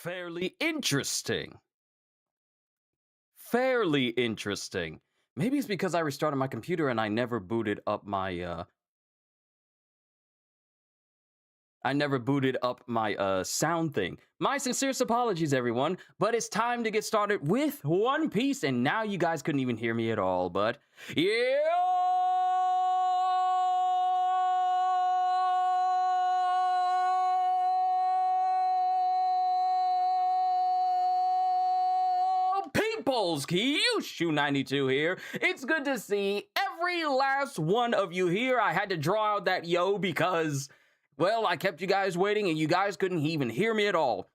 fairly interesting. Fairly interesting. Maybe it's because I restarted my computer and I never booted up my sound thing. My sincerest apologies, everyone, but it's time to get started with One Piece, and now you guys couldn't even hear me at all, but yeah! Peoples, Qushu 92 here. It's good to see every last one of you here. I had to draw out that yo because, well, I kept you guys waiting and you guys couldn't even hear me at all.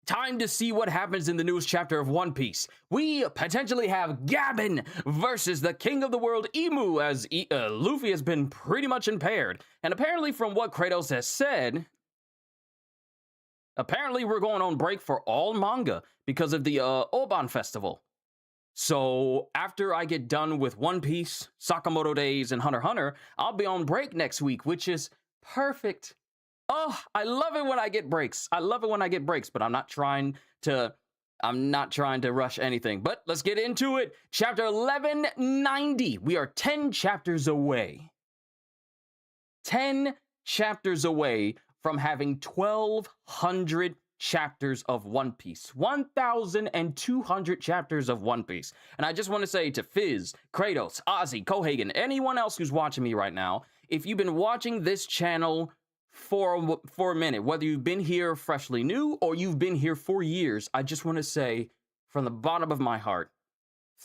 Time to see what happens in the newest chapter of One Piece. We potentially have Gabin versus the King of the World, Imu, as Luffy has been pretty much impaired. And apparently from what Kratos has said, apparently we're going on break for all manga because of the Oban Festival. So after I get done with One Piece, Sakamoto Days, and Hunter x Hunter, I'll be on break next week, which is perfect. Oh, I love it when I get breaks. I love it when I get breaks, but I'm not trying to rush anything. But let's get into it. Chapter 1190. We are 10 chapters away. 10 chapters away from having 1,200 chapters of One Piece. 1,200 chapters of One Piece. And I just want to say to Fizz, Kratos, Ozzy, Kohagen, anyone else who's watching me right now, if you've been watching this channel for a minute, whether you've been here freshly new or you've been here for years, I just want to say from the bottom of my heart,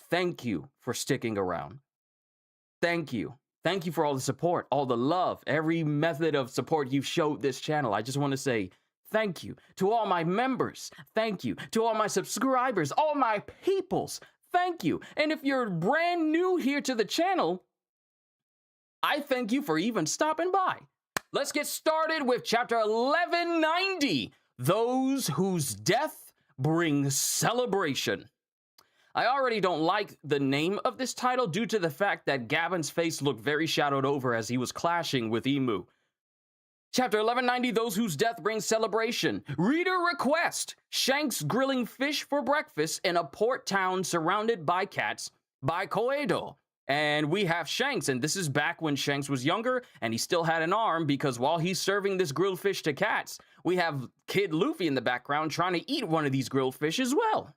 thank you for sticking around. Thank you. Thank you for all the support, all the love, every method of support you've showed this channel. I just want to say thank you to all my members. Thank you to all my subscribers, all my peoples. Thank you. And if you're brand new here to the channel, I thank you for even stopping by. Let's get started with chapter 1190, Those Whose Death Brings Celebration. I already don't like the name of this title due to the fact that Gabin's face looked very shadowed over as he was clashing with Imu. Chapter 1190, Those Whose Death Brings Celebration. Reader request. Shanks grilling fish for breakfast in a port town surrounded by cats by Koedo. And we have Shanks, and this is back when Shanks was younger and he still had an arm, because while he's serving this grilled fish to cats, we have Kid Luffy in the background trying to eat one of these grilled fish as well.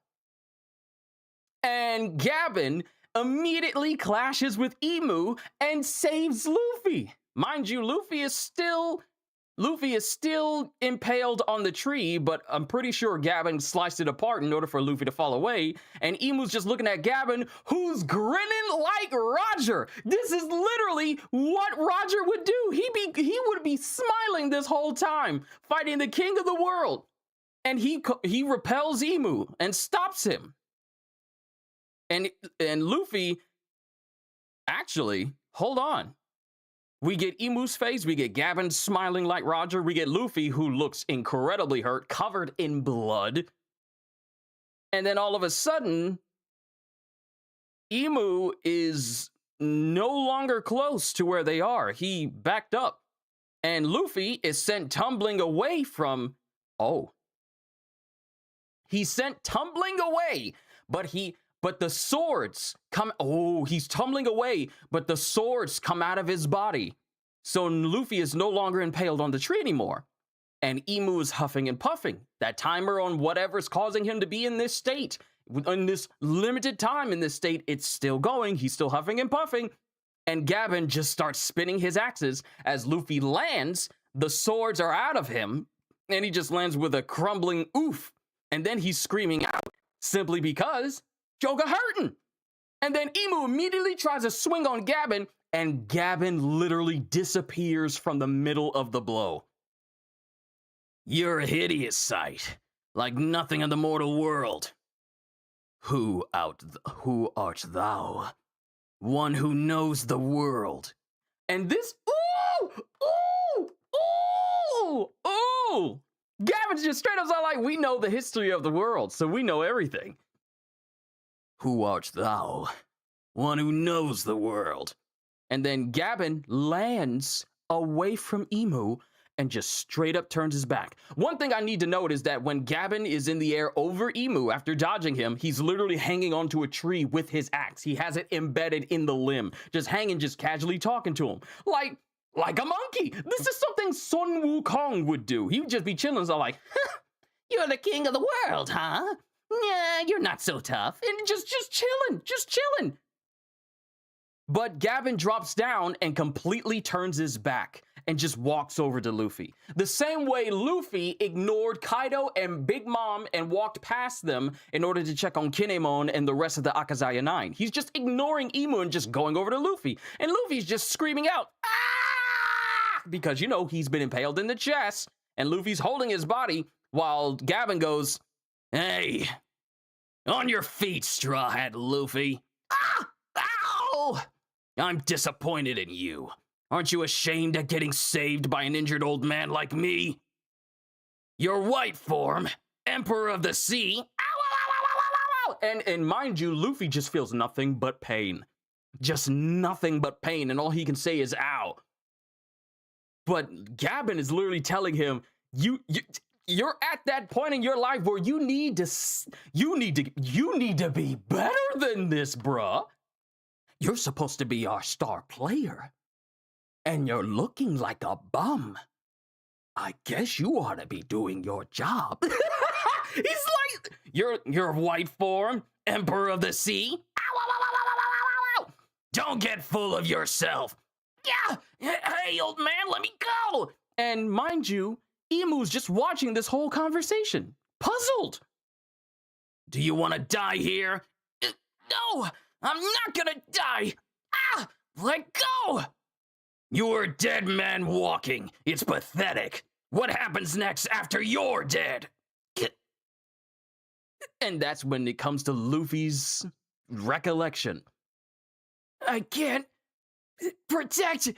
And Gabin immediately clashes with Imu and saves Luffy. Mind you, Luffy is still impaled on the tree, but I'm pretty sure Gabin sliced it apart in order for Luffy to fall away. And Imu's just looking at Gabin, who's grinning like Roger. This is literally what Roger would do. He would be smiling this whole time, fighting the King of the World. And he repels Imu and stops him. And Luffy, actually, hold on. We get Imu's face, we get Gabin smiling like Roger, we get Luffy, who looks incredibly hurt, covered in blood. And then all of a sudden, Imu is no longer close to where they are. He backed up. And Luffy is sent tumbling away from... Oh. He's sent tumbling away, but the swords come... Oh, he's tumbling away, but the swords come out of his body. So Luffy is no longer impaled on the tree anymore. And Imu is huffing and puffing. That timer on whatever's causing him to be in this state, in this limited time in this state, it's still going. He's still huffing and puffing. And Gabin just starts spinning his axes. As Luffy lands, the swords are out of him. And he just lands with a crumbling oof. And then he's screaming out, simply because... Joga hurting. And then Imu immediately tries to swing on Gabin, and Gabin literally disappears from the middle of the blow. You're a hideous sight, like nothing in the mortal world. Who art thou? One who knows the world. And this, ooh. Gabin's just straight up like, we know the history of the world, so we know everything. Who art thou? One who knows the world. And then Gabin lands away from Imu and just straight up turns his back. One thing I need to note is that when Gavin is in the air over Emu after dodging him, he's literally hanging onto a tree with his axe. He has it embedded in the limb, just hanging, just casually talking to him. Like a monkey. This is something Sun Wukong would do. He would just be chilling, so like, you're the king of the world, huh? Yeah, you're not so tough. And just chilling. But Gavin drops down and completely turns his back and just walks over to Luffy. The same way Luffy ignored Kaido and Big Mom and walked past them in order to check on Kinemon and the rest of the Akazaya 9. He's just ignoring Emu and just going over to Luffy. And Luffy's just screaming out, "Ah!" Because, you know, he's been impaled in the chest. And Luffy's holding his body while Gavin goes, "Hey, on your feet, Straw Hat Luffy. Ah! Ow! I'm disappointed in you. Aren't you ashamed at getting saved by an injured old man like me? Your white form, Emperor of the Sea." Ow, ow, ow, ow, ow, ow. And mind you, Luffy just feels nothing but pain. Just nothing but pain, and all he can say is ow. But Gavin is literally telling him, you're at that point in your life where you need to be better than this, bruh. You're supposed to be our star player, and you're looking like a bum. I guess you ought to be doing your job. He's like, your white form, Emperor of the Sea. Ow, ow, ow, ow, ow, ow, ow, ow. Don't get full of yourself. Yeah, hey, old man, let me go. And mind you, Emu's just watching this whole conversation, puzzled. Do you want to die here? No, I'm not gonna die. Ah, let go. You're a dead man walking. It's pathetic. What happens next after you're dead? And that's when it comes to Luffy's recollection. I can't protect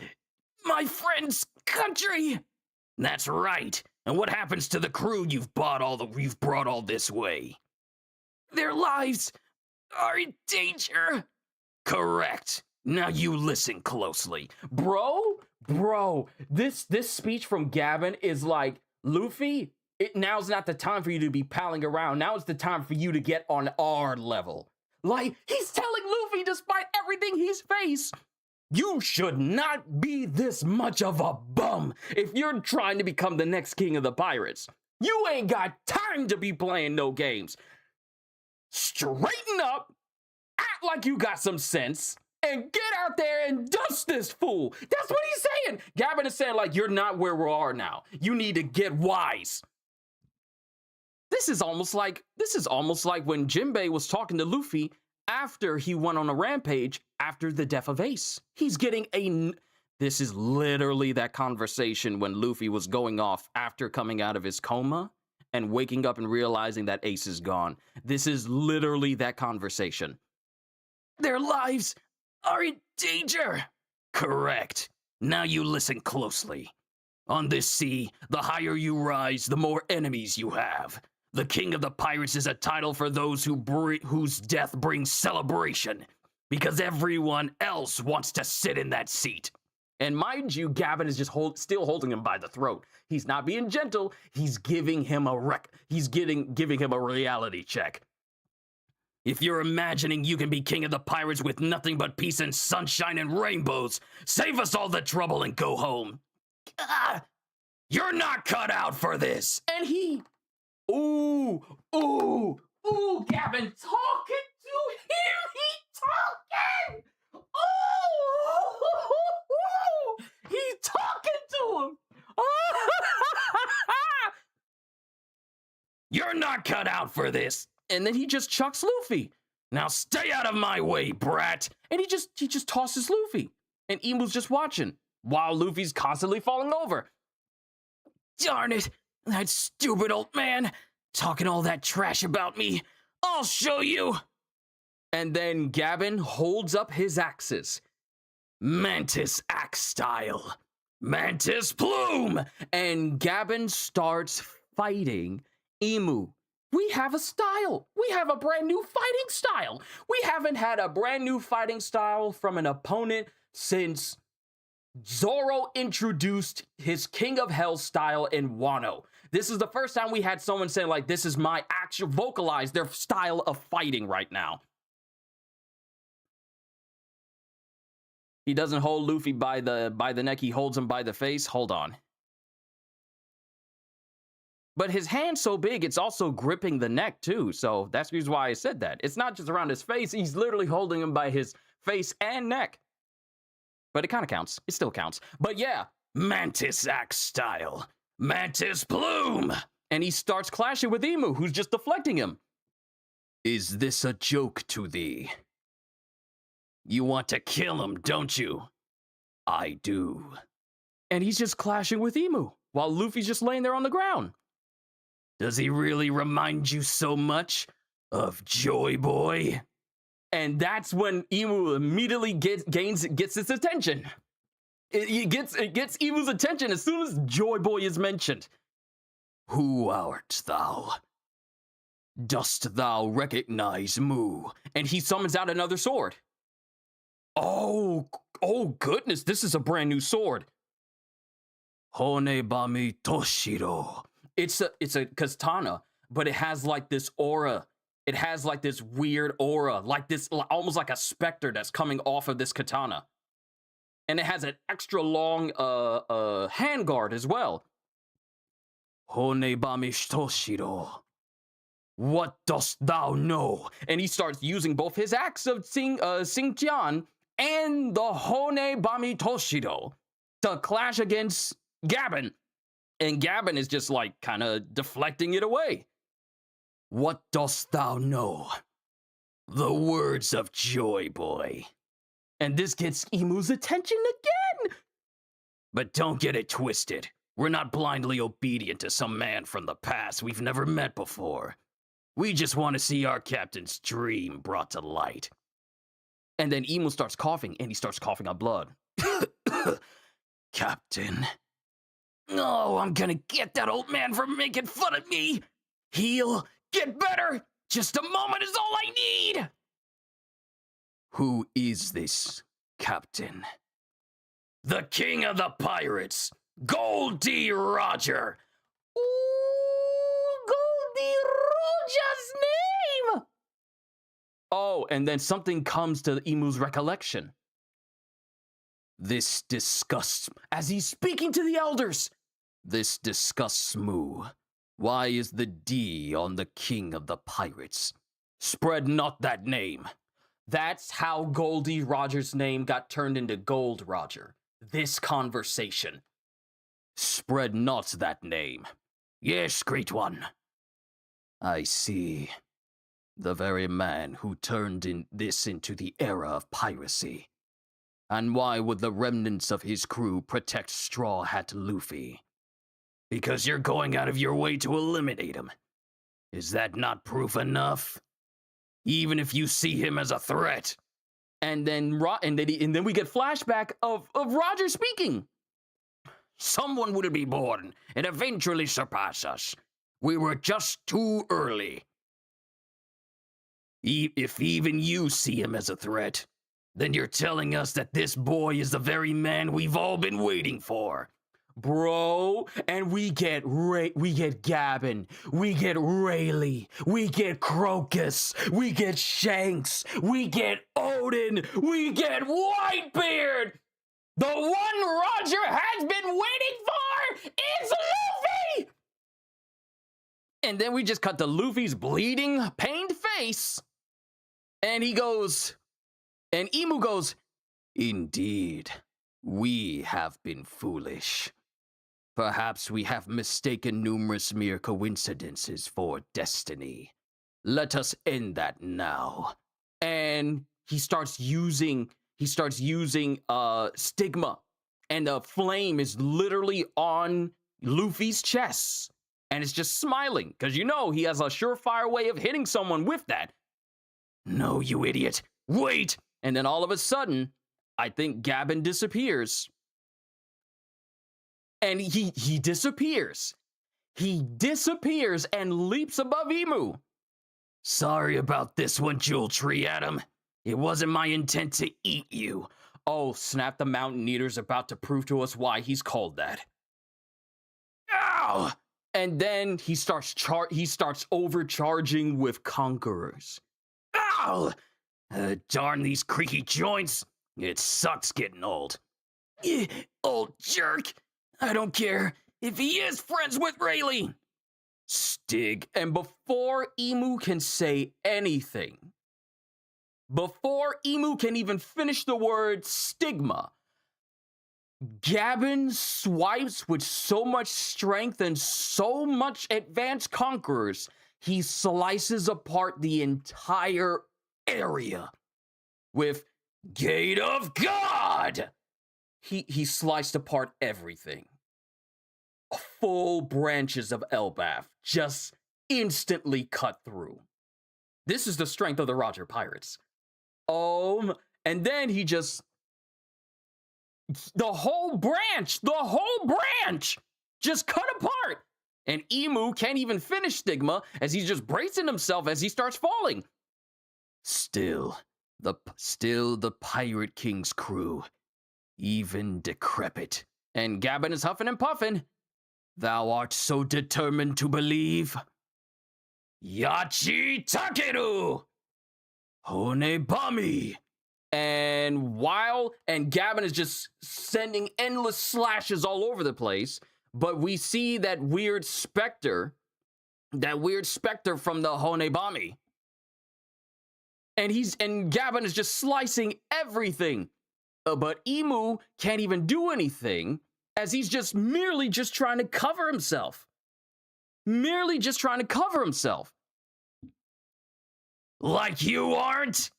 my friend's country. That's right. And what happens to the crew you've brought all this way? Their lives are in danger. Correct. Now you listen closely. Bro, this speech from Gavin is like, Luffy, now's not the time for you to be palling around. Now it's the time for you to get on our level. Like, he's telling Luffy, despite everything he's faced, you should not be this much of a bum if you're trying to become the next king of the pirates. You ain't got time to be playing no games. Straighten up, act like you got some sense, and get out there and dust this fool. That's what he's saying. Gavin is saying, like, you're not where we are now. You need to get wise. This is almost like when Jinbei was talking to Luffy after he went on a rampage after the death of Ace. This is literally that conversation when Luffy was going off after coming out of his coma and waking up and realizing that Ace is gone. This is literally that conversation. Their lives are in danger. Correct. Now you listen closely. On this sea, the higher you rise, the more enemies you have. The King of the Pirates is a title for those whose death brings celebration, because everyone else wants to sit in that seat. And mind you, Gavin is just still holding him by the throat. He's not being gentle. He's giving him giving him a reality check. If you're imagining you can be king of the pirates with nothing but peace and sunshine and rainbows, save us all the trouble and go home. You're not cut out for this. And Gavin talking to him. He talking. He talking to him. You're not cut out for this. And then he just chucks Luffy. Now stay out of my way, brat. And he just tosses Luffy. And Emu's just watching while Luffy's constantly falling over. Darn it, that stupid old man talking all that trash about me. I'll show you. And then Gavin holds up his axes. Mantis axe style. Mantis plume. And Gavin starts fighting Emu. We have a style. We have a brand new fighting style. We haven't had a brand new fighting style from an opponent since Zoro introduced his King of Hell style in Wano. This is the first time we had someone say, like, this is my actual, vocalize their style of fighting right now. He doesn't hold Luffy by the neck, he holds him by the face. Hold on. But his hand's so big, it's also gripping the neck too. So that's the reason why I said that. It's not just around his face, he's literally holding him by his face and neck. But it kind of counts. It still counts. But yeah, Mantis Axe style. Mantis Plume! And he starts clashing with Imu, who's just deflecting him. Is this a joke to thee? You want to kill him, don't you? I do. And he's just clashing with Imu, while Luffy's just laying there on the ground. Does he really remind you so much of Joy Boy? And that's when Imu immediately gets his attention. It gets Imu's attention as soon as Joy Boy is mentioned. Who art thou? Dost thou recognize Mu? And he summons out another sword. Oh goodness, this is a brand new sword. Honebami Toshiro. It's a katana, but it has like this aura. It has like this weird aura, like this, almost like a specter that's coming off of this katana. And it has an extra long handguard as well. Honebami Toshiro. What dost thou know? And he starts using both his axe of Xingjian and the Honebami Toshiro to clash against Gabin. And Gabin is just like kind of deflecting it away. What dost thou know? The words of Joy Boy. And this gets Imu's attention again. But don't get it twisted. We're not blindly obedient to some man from the past we've never met before. We just want to see our captain's dream brought to light. And then Imu starts coughing, and he starts coughing up blood. Captain. Oh, I'm gonna get that old man for making fun of me. Heal, get better. Just a moment is all I need. Who is this, Captain? The king of the pirates, Goldie Roger. Ooh, Goldie Roger's name. Oh, and then something comes to Imu's recollection. This disgusts, as he's speaking to the elders. This disgusts Mu. Why is the D on the king of the pirates? Spread not that name. That's how Goldie Roger's name got turned into Gold Roger. This conversation. Spread not that name. Yes, great one. I see. The very man who turned this into the era of piracy. And why would the remnants of his crew protect Straw Hat Luffy? Because you're going out of your way to eliminate him. Is that not proof enough? Even if you see him as a threat. And then we get flashback of Roger speaking. Someone would be born and eventually surpass us. We were just too early. If even you see him as a threat, then you're telling us that this boy is the very man we've all been waiting for. Bro, and we get Gabin, we get Rayleigh, we get Crocus, we get Shanks, we get Odin, we get Whitebeard! The one Roger has been waiting for is Luffy! And then we just cut to Luffy's bleeding, pained face, and he goes... And Imu goes, indeed, we have been foolish. Perhaps we have mistaken numerous mere coincidences for destiny. Let us end that now. And he starts using stigma. And the flame is literally on Luffy's chest. And it's just smiling, because you know he has a surefire way of hitting someone with that. No, you idiot. Wait! And then all of a sudden, I think Gabin disappears. And he disappears. He disappears and leaps above Imu. Sorry about this one, Jewel Tree Adam. It wasn't my intent to eat you. Oh, snap, the Mountain Eater's about to prove to us why he's called that. Ow! And then he starts overcharging with Conquerors. Ow! Darn these creaky joints. It sucks getting old. Old jerk. I don't care if he is friends with Rayleigh. Stig. And before Emu can say anything, before Emu can even finish the word stigma, Gabin swipes with so much strength and so much advanced Conquerors, he slices apart the entire area with Gate of God. He sliced apart everything. Full branches of Elbaf just instantly cut through. This is the strength of the Roger Pirates. And then he just... The whole branch just cut apart. And Emu can't even finish Stigma as he's just bracing himself as he starts falling. Still the Pirate King's crew, even decrepit. And Gabin is huffing and puffing. Thou art so determined to believe. Yachi Takeru! Honebami! And Gabin is just sending endless slashes all over the place, but we see that weird specter from the Honebami. And Gabin is just slicing everything. But Emu can't even do anything as he's just merely trying to cover himself. Like you aren't?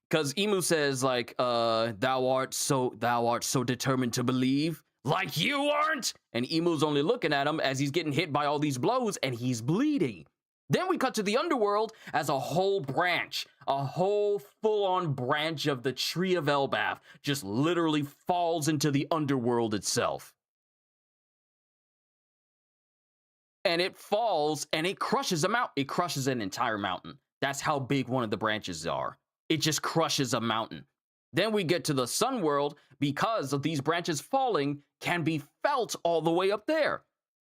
Because Emu says, like, thou art so determined to believe. Like you aren't? And Emu's only looking at him as he's getting hit by all these blows and he's bleeding. Then we cut to the underworld as a whole full-on branch of the Tree of Elbaf just literally falls into the underworld itself. And it falls and it crushes a mountain. It crushes an entire mountain. That's how big one of the branches are. It just crushes a mountain. Then we get to the Sun World because of these branches falling can be felt all the way up there.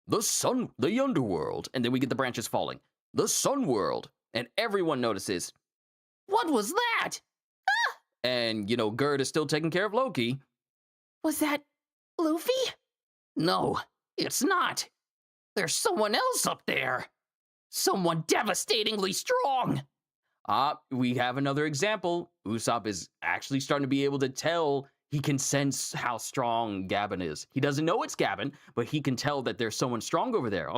The underworld. And then we get the branches falling. The Sun World. And everyone notices, what was that? Ah! And, Gerd is still taking care of Loki. Was that Luffy? No, it's not. There's someone else up there. Someone devastatingly strong. We have another example. Usopp is actually starting to be able to tell. He can sense how strong Gabin is. He doesn't know it's Gabin, but he can tell that there's someone strong over there.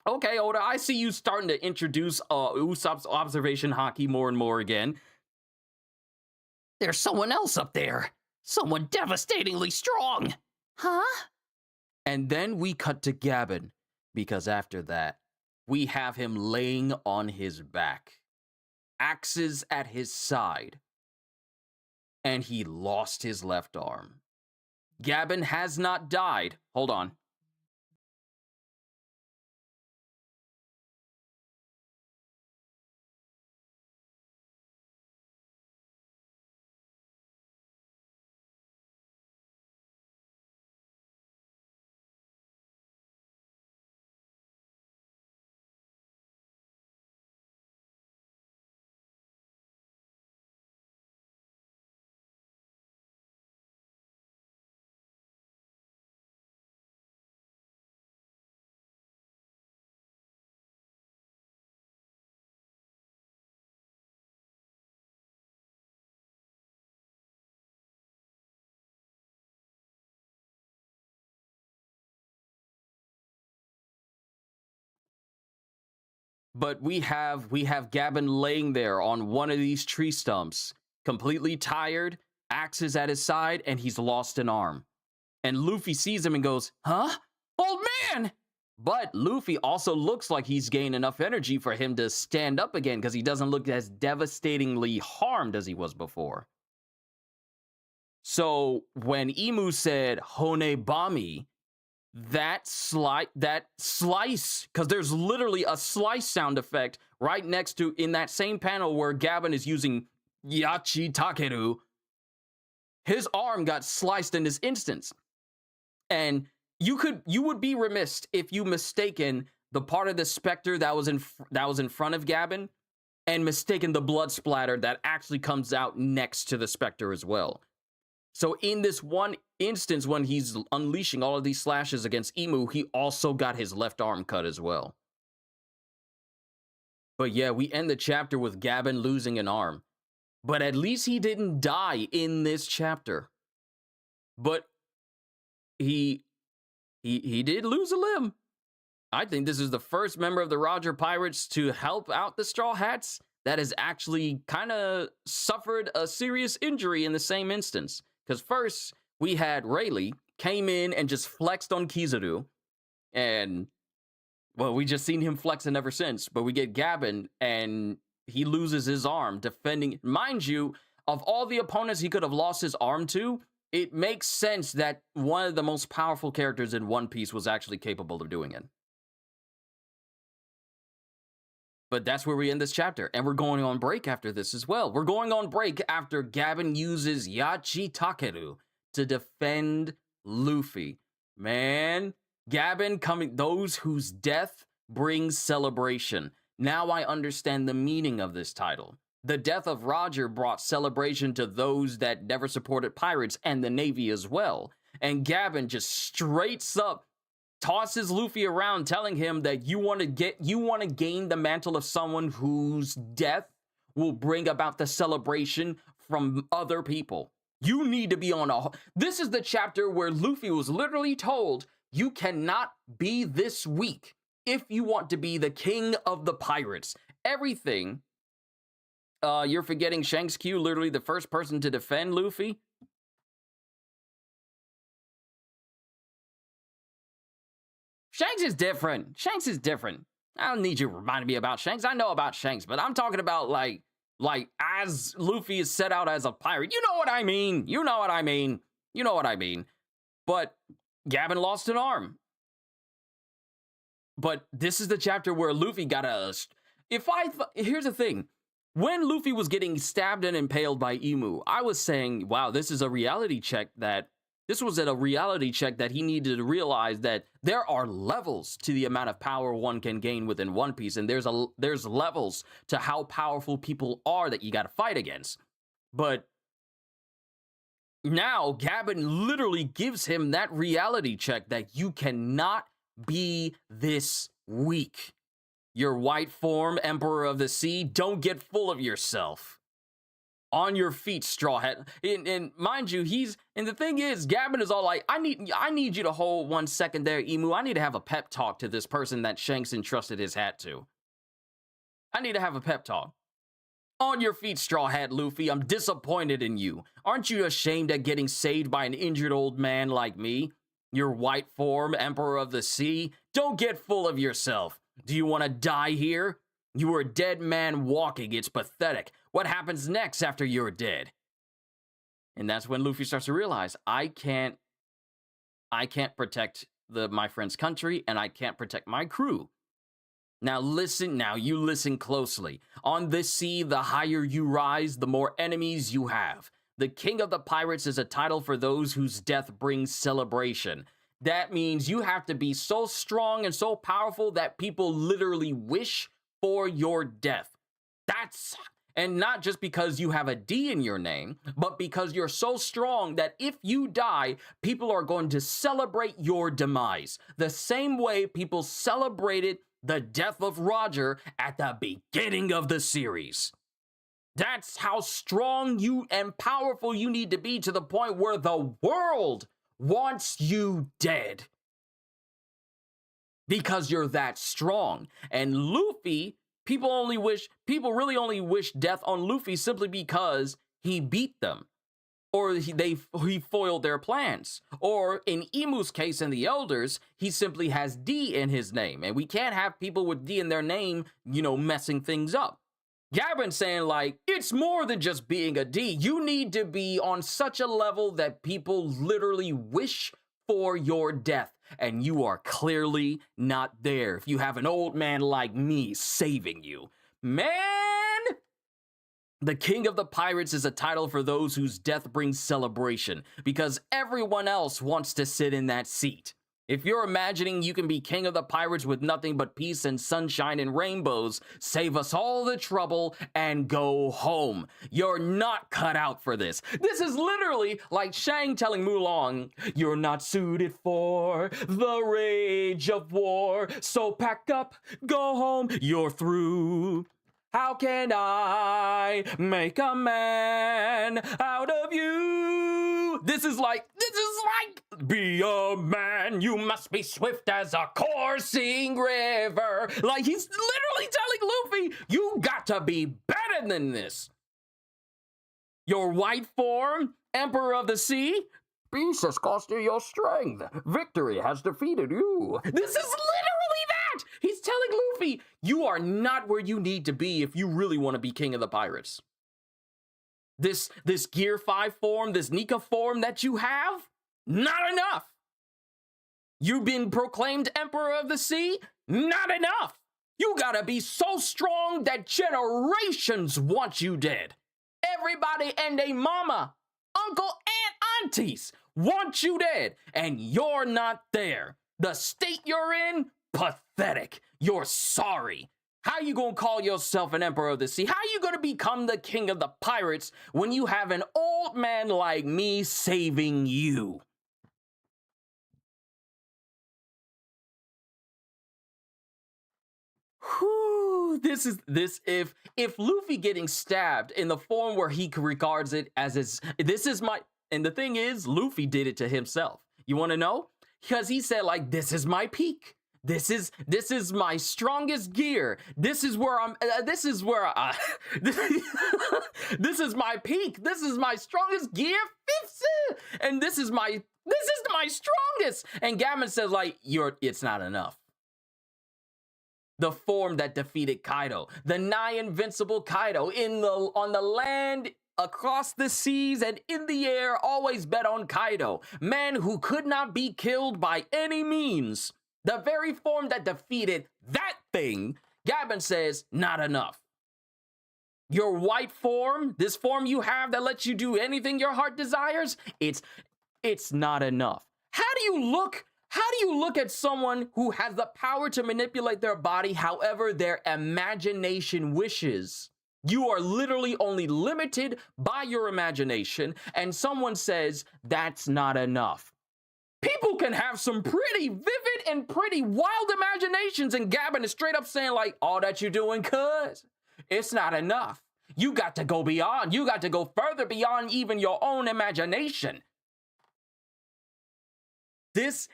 Okay, Oda, I see you starting to introduce Usopp's observation haki more and more again. There's someone else up there. Someone devastatingly strong. Huh? And then we cut to Gabin, because after that, we have him laying on his back. Axes at his side. And he lost his left arm. Gabin has not died. Hold on. But we have Gabin laying there on one of these tree stumps, completely tired, axes at his side, and he's lost an arm. And Luffy sees him and goes, huh? Old man! But Luffy also looks like he's gained enough energy for him to stand up again because he doesn't look as devastatingly harmed as he was before. So when Emu said Honebami, that slice, because there's literally a slice sound effect right next to, in that same panel where Gabin is using Yachi Takeru, His arm got sliced in this instance. And you would be remiss if you mistaken the part of the specter that was in front of Gavin and mistaken the blood splatter that actually comes out next to the specter as well. So in this one instance, when he's unleashing all of these slashes against Emu, he also got his left arm cut as well. But yeah, we end the chapter with Gavin losing an arm. But at least he didn't die in this chapter. But he did lose a limb. I think this is the first member of the Roger Pirates to help out the Straw Hats that has actually kind of suffered a serious injury in the same instance. Because first, we had Rayleigh came in and just flexed on Kizaru. And, well, we just seen him flexing ever since. But we get Gavin, and he loses his arm defending. Mind you, of all the opponents he could have lost his arm to, it makes sense that one of the most powerful characters in One Piece was actually capable of doing it. But that's where we end this chapter, and we're going on break after this as well. We're going on break after Gavin uses Yachi Takeru to defend Luffy. Man, Gavin coming, those whose death brings celebration. Now I understand the meaning of this title. The death of Roger brought celebration to those that never supported pirates and the Navy as well. And Gavin just straight up tosses Luffy around, telling him that you want to gain the mantle of someone whose death will bring about the celebration from other people. You need to be on a... This is the chapter where Luffy was literally told, you cannot be this weak if you want to be the king of the pirates. Everything... you're forgetting Shanks Q, literally the first person to defend Luffy. Shanks is different. Shanks is different. I don't need you reminding me about Shanks. I know about Shanks, but I'm talking about like as Luffy is set out as a pirate. You know what I mean. You know what I mean. You know what I mean. But Gavin lost an arm. But this is the chapter where Luffy got a... Here's the thing. When Luffy was getting stabbed and impaled by Emu, I was saying, wow, this is a reality check that... This was a reality check that he needed to realize that there are levels to the amount of power one can gain within One Piece, and there's levels to how powerful people are that you got to fight against. But now Gavin literally gives him that reality check that you cannot be this weak. Your white form, Emperor of the Sea, don't get full of yourself. On your feet, Straw Hat. And mind you, and the thing is, Gavin is all like, I need you to hold 1 second there, Emu. I need to have a pep talk to this person that Shanks entrusted his hat to. I need to have a pep talk. On your feet, Straw Hat Luffy. I'm disappointed in you. Aren't you ashamed at getting saved by an injured old man like me? Your white form, Emperor of the Sea. Don't get full of yourself. Do you want to die here? You are a dead man walking. It's pathetic. What happens next after you're dead? And that's when Luffy starts to realize, I can't protect my friend's country, and I can't protect my crew. Now you listen closely. On this sea, the higher you rise, the more enemies you have. The King of the Pirates is a title for those whose death brings celebration. That means you have to be so strong and so powerful that people literally wish for your death. And not just because you have a D in your name, but because you're so strong that if you die, people are going to celebrate your demise. The same way people celebrated the death of Roger at the beginning of the series. That's how strong you and powerful you need to be, to the point where the world wants you dead. Because you're that strong. And Luffy, people really only wish death on Luffy simply because he beat them. Or he foiled their plans. Or in Emu's case and the Elders, he simply has D in his name. And we can't have people with D in their name, messing things up. Gavin saying, like, it's more than just being a D. You need to be on such a level that people literally wish for your death. And you are clearly not there if you have an old man like me saving you. Man, The King of the Pirates is a title for those whose death brings celebration, because everyone else wants to sit in that seat. If you're imagining you can be King of the Pirates with nothing but peace and sunshine and rainbows, save us all the trouble and go home. You're not cut out for this. This is literally like Shang telling Mulan, "You're not suited for the rage of war, so pack up, go home, you're through. How can I make a man out of you?" This is like, be a man, you must be swift as a coursing river. Like, he's literally telling Luffy, you got to be better than this. Your white form, Emperor of the Sea, peace has cost you your strength. Victory has defeated you. This is literally that. He's telling Luffy, you are not where you need to be if you really want to be King of the Pirates. This Gear 5 form, this Nika form that you have, not enough. You've been proclaimed Emperor of the Sea, not enough. You gotta be so strong that generations want you dead. Everybody and their mama, uncle, and aunties want you dead, and you're not there. The state you're in, pathetic. You're sorry. How you gonna call yourself an Emperor of the Sea? How you gonna become the King of the Pirates when you have an old man like me saving you? Whew, if Luffy getting stabbed in the form where he regards it as and the thing is, Luffy did it to himself. You want to know? Because he said, like, this is my peak. This is my strongest gear. This is where this is my peak. This is my strongest gear. And this is my strongest. And Gammon says, like, it's not enough. The form that defeated Kaido, the nigh invincible Kaido, on the land, across the seas, and in the air, always bet on Kaido, man who could not be killed by any means. The very form that defeated that thing, Gammon says, not enough. Your white form, this form you have that lets you do anything your heart desires, it's not enough. How do you look at someone who has the power to manipulate their body however their imagination wishes? You are literally only limited by your imagination, and someone says that's not enough. People can have some pretty vivid and pretty wild imaginations, and Gammon is straight up saying, like, all that you're doing, cuz, it's not enough. You got to go beyond. You got to go further beyond even your own imagination.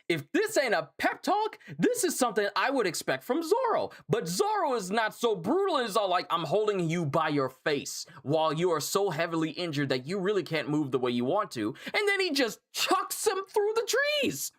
If this ain't a pep talk, this is something I would expect from Zoro. But Zoro is not so brutal and is all like, I'm holding you by your face while you are so heavily injured that you really can't move the way you want to. And then he just chucks him through the trees.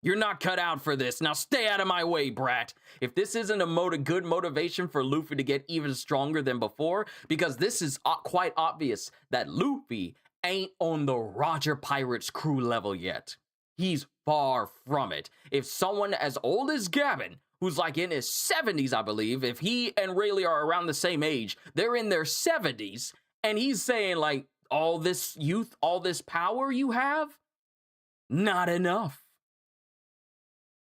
You're not cut out for this. Now stay out of my way, brat. If this isn't a good motivation for Luffy to get even stronger than before, because this is quite obvious that Luffy ain't on the Roger Pirates crew level yet. He's far from it. If someone as old as Gammon, who's like in his 70s, I believe, if he and Rayleigh are around the same age, they're in their 70s, and he's saying, like, all this youth, all this power you have, not enough.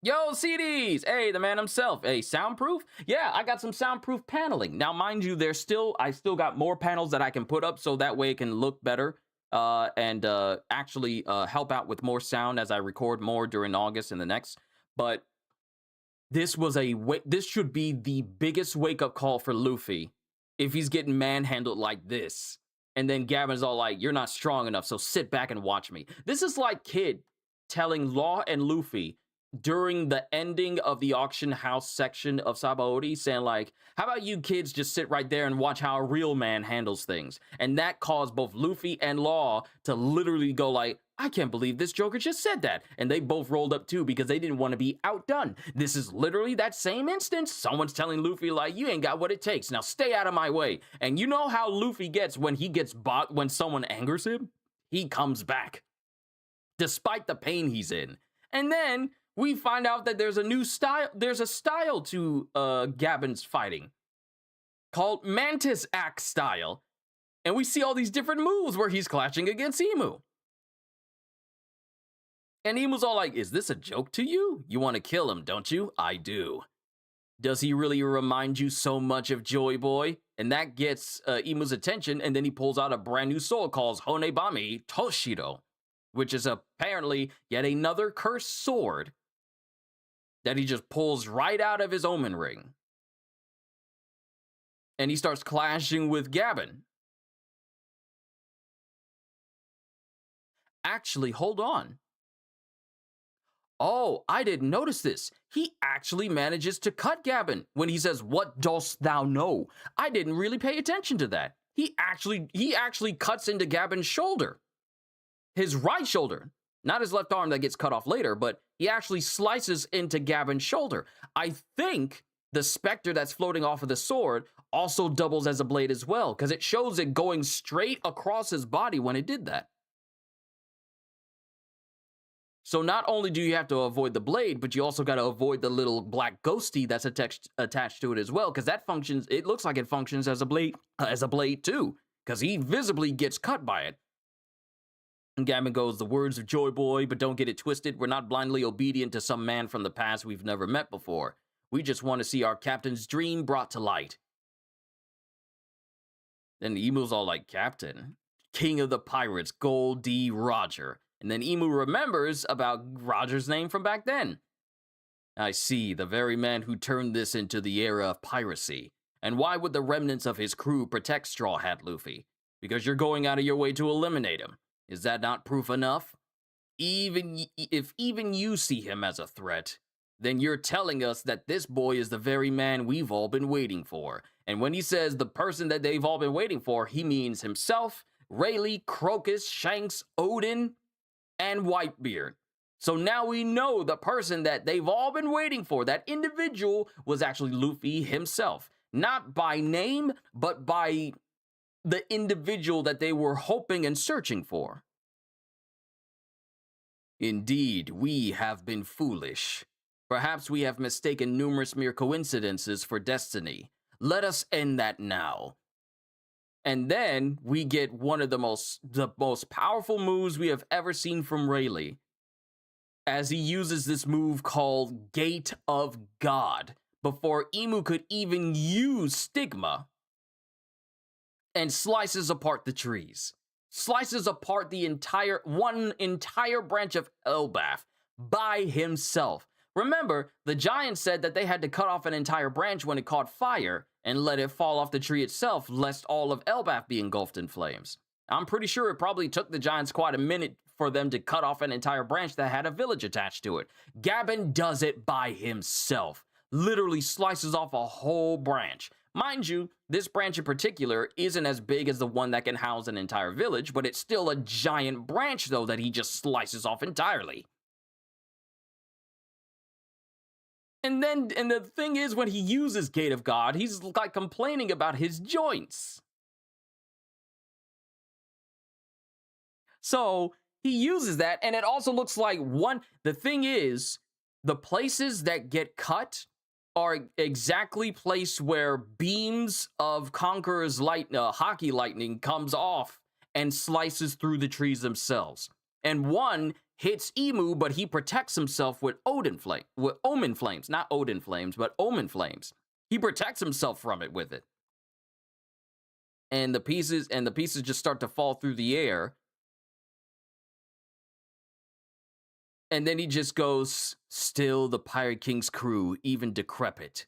Yo, CDs! Hey, the man himself. Hey, soundproof? Yeah, I got some soundproof paneling. Now, mind you, I still got more panels that I can put up so that way it can look better. And actually help out with more sound as I record more during August and the next. But this should be the biggest wake-up call for Luffy if he's getting manhandled like this. And then Gavin's all like, you're not strong enough, so sit back and watch me. This is like Kid telling Law and Luffy during the ending of the auction house section of Sabaody, saying like, how about you kids just sit right there and watch how a real man handles things? And that caused both Luffy and Law to literally go like, I can't believe this Joker just said that. And they both rolled up too because they didn't want to be outdone. This is literally that same instance. Someone's telling Luffy like, you ain't got what it takes. Now stay out of my way. And you know how Luffy gets when he gets bought, when someone angers him? He comes back. Despite the pain he's in. And then we find out that there's a style to Gavin's fighting called Mantis Axe style. And we see all these different moves where he's clashing against Imu. And Imu's all like, is this a joke to you? You want to kill him, don't you? I do. Does he really remind you so much of Joy Boy? And that gets Imu's attention, and then he pulls out a brand new sword called Honebami Toshiro, which is apparently yet another cursed sword that he just pulls right out of his Omen ring. And he starts clashing with Gabin. Actually, hold on. Oh, I didn't notice this. He actually manages to cut Gabin when he says, "What dost thou know?" I didn't really pay attention to that. He actually cuts into Gabin's shoulder. His right shoulder. Not his left arm that gets cut off later, but he actually slices into Gabin's shoulder. I think the specter that's floating off of the sword also doubles as a blade as well, because it shows it going straight across his body when it did that. So not only do you have to avoid the blade, but you also got to avoid the little black ghosty that's attached to it as well, because that functions. It looks like it functions as a blade too, because he visibly gets cut by it. And Gabin goes, "The words of Joy Boy, but don't get it twisted. We're not blindly obedient to some man from the past we've never met before. We just want to see our captain's dream brought to light." Then Imu's all like, "Captain, King of the Pirates, Gold D. Roger." And then Imu remembers about Roger's name from back then. "I see, the very man who turned this into the era of piracy. And why would the remnants of his crew protect Straw Hat Luffy? Because you're going out of your way to eliminate him. Is that not proof enough? If even you see him as a threat, then you're telling us that this boy is the very man we've all been waiting for." And when he says the person that they've all been waiting for, he means himself, Rayleigh, Crocus, Shanks, Odin, and Whitebeard. So now we know the person that they've all been waiting for, that individual, was actually Luffy himself. Not by name, but by the individual that they were hoping and searching for. "Indeed, we have been foolish. Perhaps we have mistaken numerous mere coincidences for destiny. Let us end that now." And then we get one of the most powerful moves we have ever seen from Rayleigh, as he uses this move called Gate of God before Imu could even use Stigma, and slices apart the trees. Slices apart one entire branch of Elbaf by himself. Remember, the giant said that they had to cut off an entire branch when it caught fire and let it fall off the tree itself, lest all of Elbaf be engulfed in flames. I'm pretty sure it probably took the giants quite a minute for them to cut off an entire branch that had a village attached to it. Gabin does it by himself. Literally slices off a whole branch. Mind you, this branch in particular isn't as big as the one that can house an entire village, but it's still a giant branch, though, that he just slices off entirely. And the thing is, when he uses Gate of God, he's like complaining about his joints. So he uses that, and it also looks like the thing is, the places that get cut are exactly placed where beams of Conqueror's hockey lightning comes off and slices through the trees themselves. And one hits Imu, but he protects himself with Omen flames. Not Odin flames, but Omen flames. He protects himself from it with it. And the pieces just start to fall through the air. And then he just goes, "Still the Pirate King's crew, even decrepit."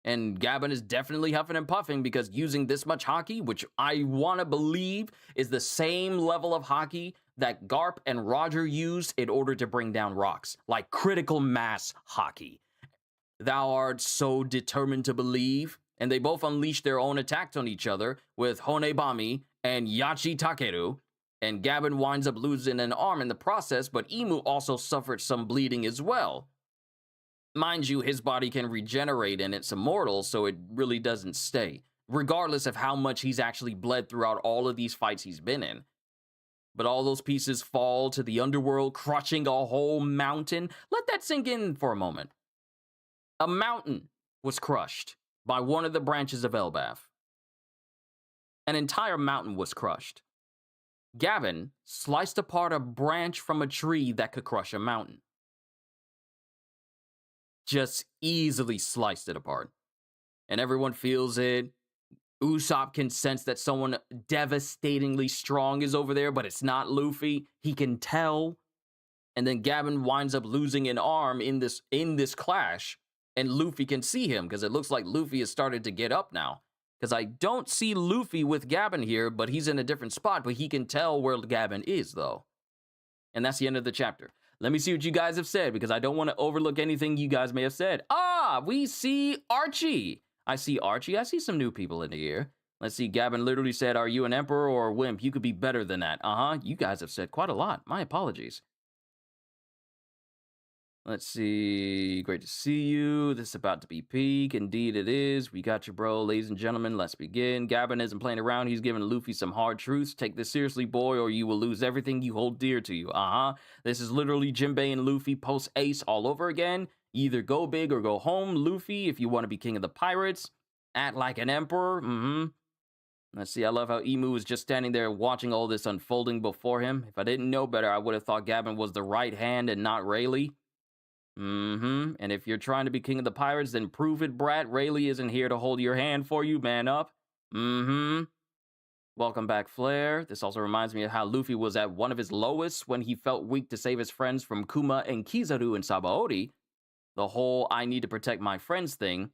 And Gabin is definitely huffing and puffing, because using this much hockey, which I want to believe is the same level of hockey that Garp and Roger used in order to bring down rocks, like critical mass hockey. Thou art so determined to believe. And they both unleash their own attacks on each other with Honebami and Yachi Takeru. And Gabin winds up losing an arm in the process, but Imu also suffered some bleeding as well. Mind you, his body can regenerate and it's immortal, so it really doesn't stay, regardless of how much he's actually bled throughout all of these fights he's been in. But all those pieces fall to the underworld, crushing a whole mountain. Let that sink in for a moment. A mountain was crushed by one of the branches of Elbaf. An entire mountain was crushed. Gavin sliced apart a branch from a tree that could crush a mountain. Just easily sliced it apart. And everyone feels it. Usopp can sense that someone devastatingly strong is over there, but it's not Luffy. He can tell. And then Gavin winds up losing an arm in this clash, and Luffy can see him because it looks like Luffy has started to get up now. Because I don't see Luffy with Gavin here, but he's in a different spot, but he can tell where Gavin is, though. And that's the end of the chapter. Let me see what you guys have said, because I don't want to overlook anything you guys may have said. We see Archie. I see Archie. I see some new people in here. Let's see. Gavin literally said, "Are you an emperor or a wimp? You could be better than that." You guys have said quite a lot. My apologies. Let's see. Great to see you. This is about to be peak. Indeed it is. We got you, bro. Ladies and gentlemen, let's begin. Gavin isn't playing around. He's giving Luffy some hard truths. Take this seriously, boy, or you will lose everything you hold dear to you. This is literally Jinbei and Luffy post-Ace all over again. Either go big or go home, Luffy, if you want to be king of the pirates. Act like an emperor. Let's see. I love how Emu was just standing there watching all this unfolding before him. If I didn't know better, I would have thought Gavin was the right hand and not Rayleigh. And if you're trying to be king of the pirates, then prove it, brat. Rayleigh isn't here to hold your hand for you. Man up. Welcome back, Flair. This also reminds me of how Luffy was at one of his lowest when he felt weak to save his friends from Kuma and Kizaru and Sabaody. The whole "I need to protect my friends" thing.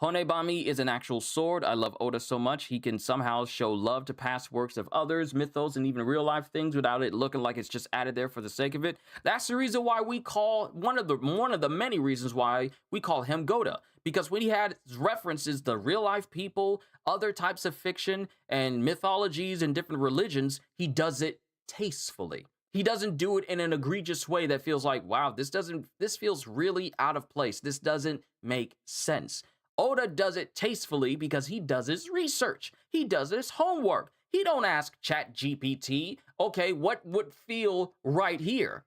Honebami is an actual sword. I love Oda so much. He can somehow show love to past works of others, mythos, and even real-life things without it looking like it's just added there for the sake of it. That's the reason why we call, one of the many reasons why we call him Goda. Because when he had references to real-life people, other types of fiction, and mythologies and different religions, he does it tastefully. He doesn't do it in an egregious way that feels like, wow, this feels really out of place. This doesn't make sense. Oda does it tastefully because he does his research. He does his homework. He don't ask ChatGPT, okay, what would feel right here?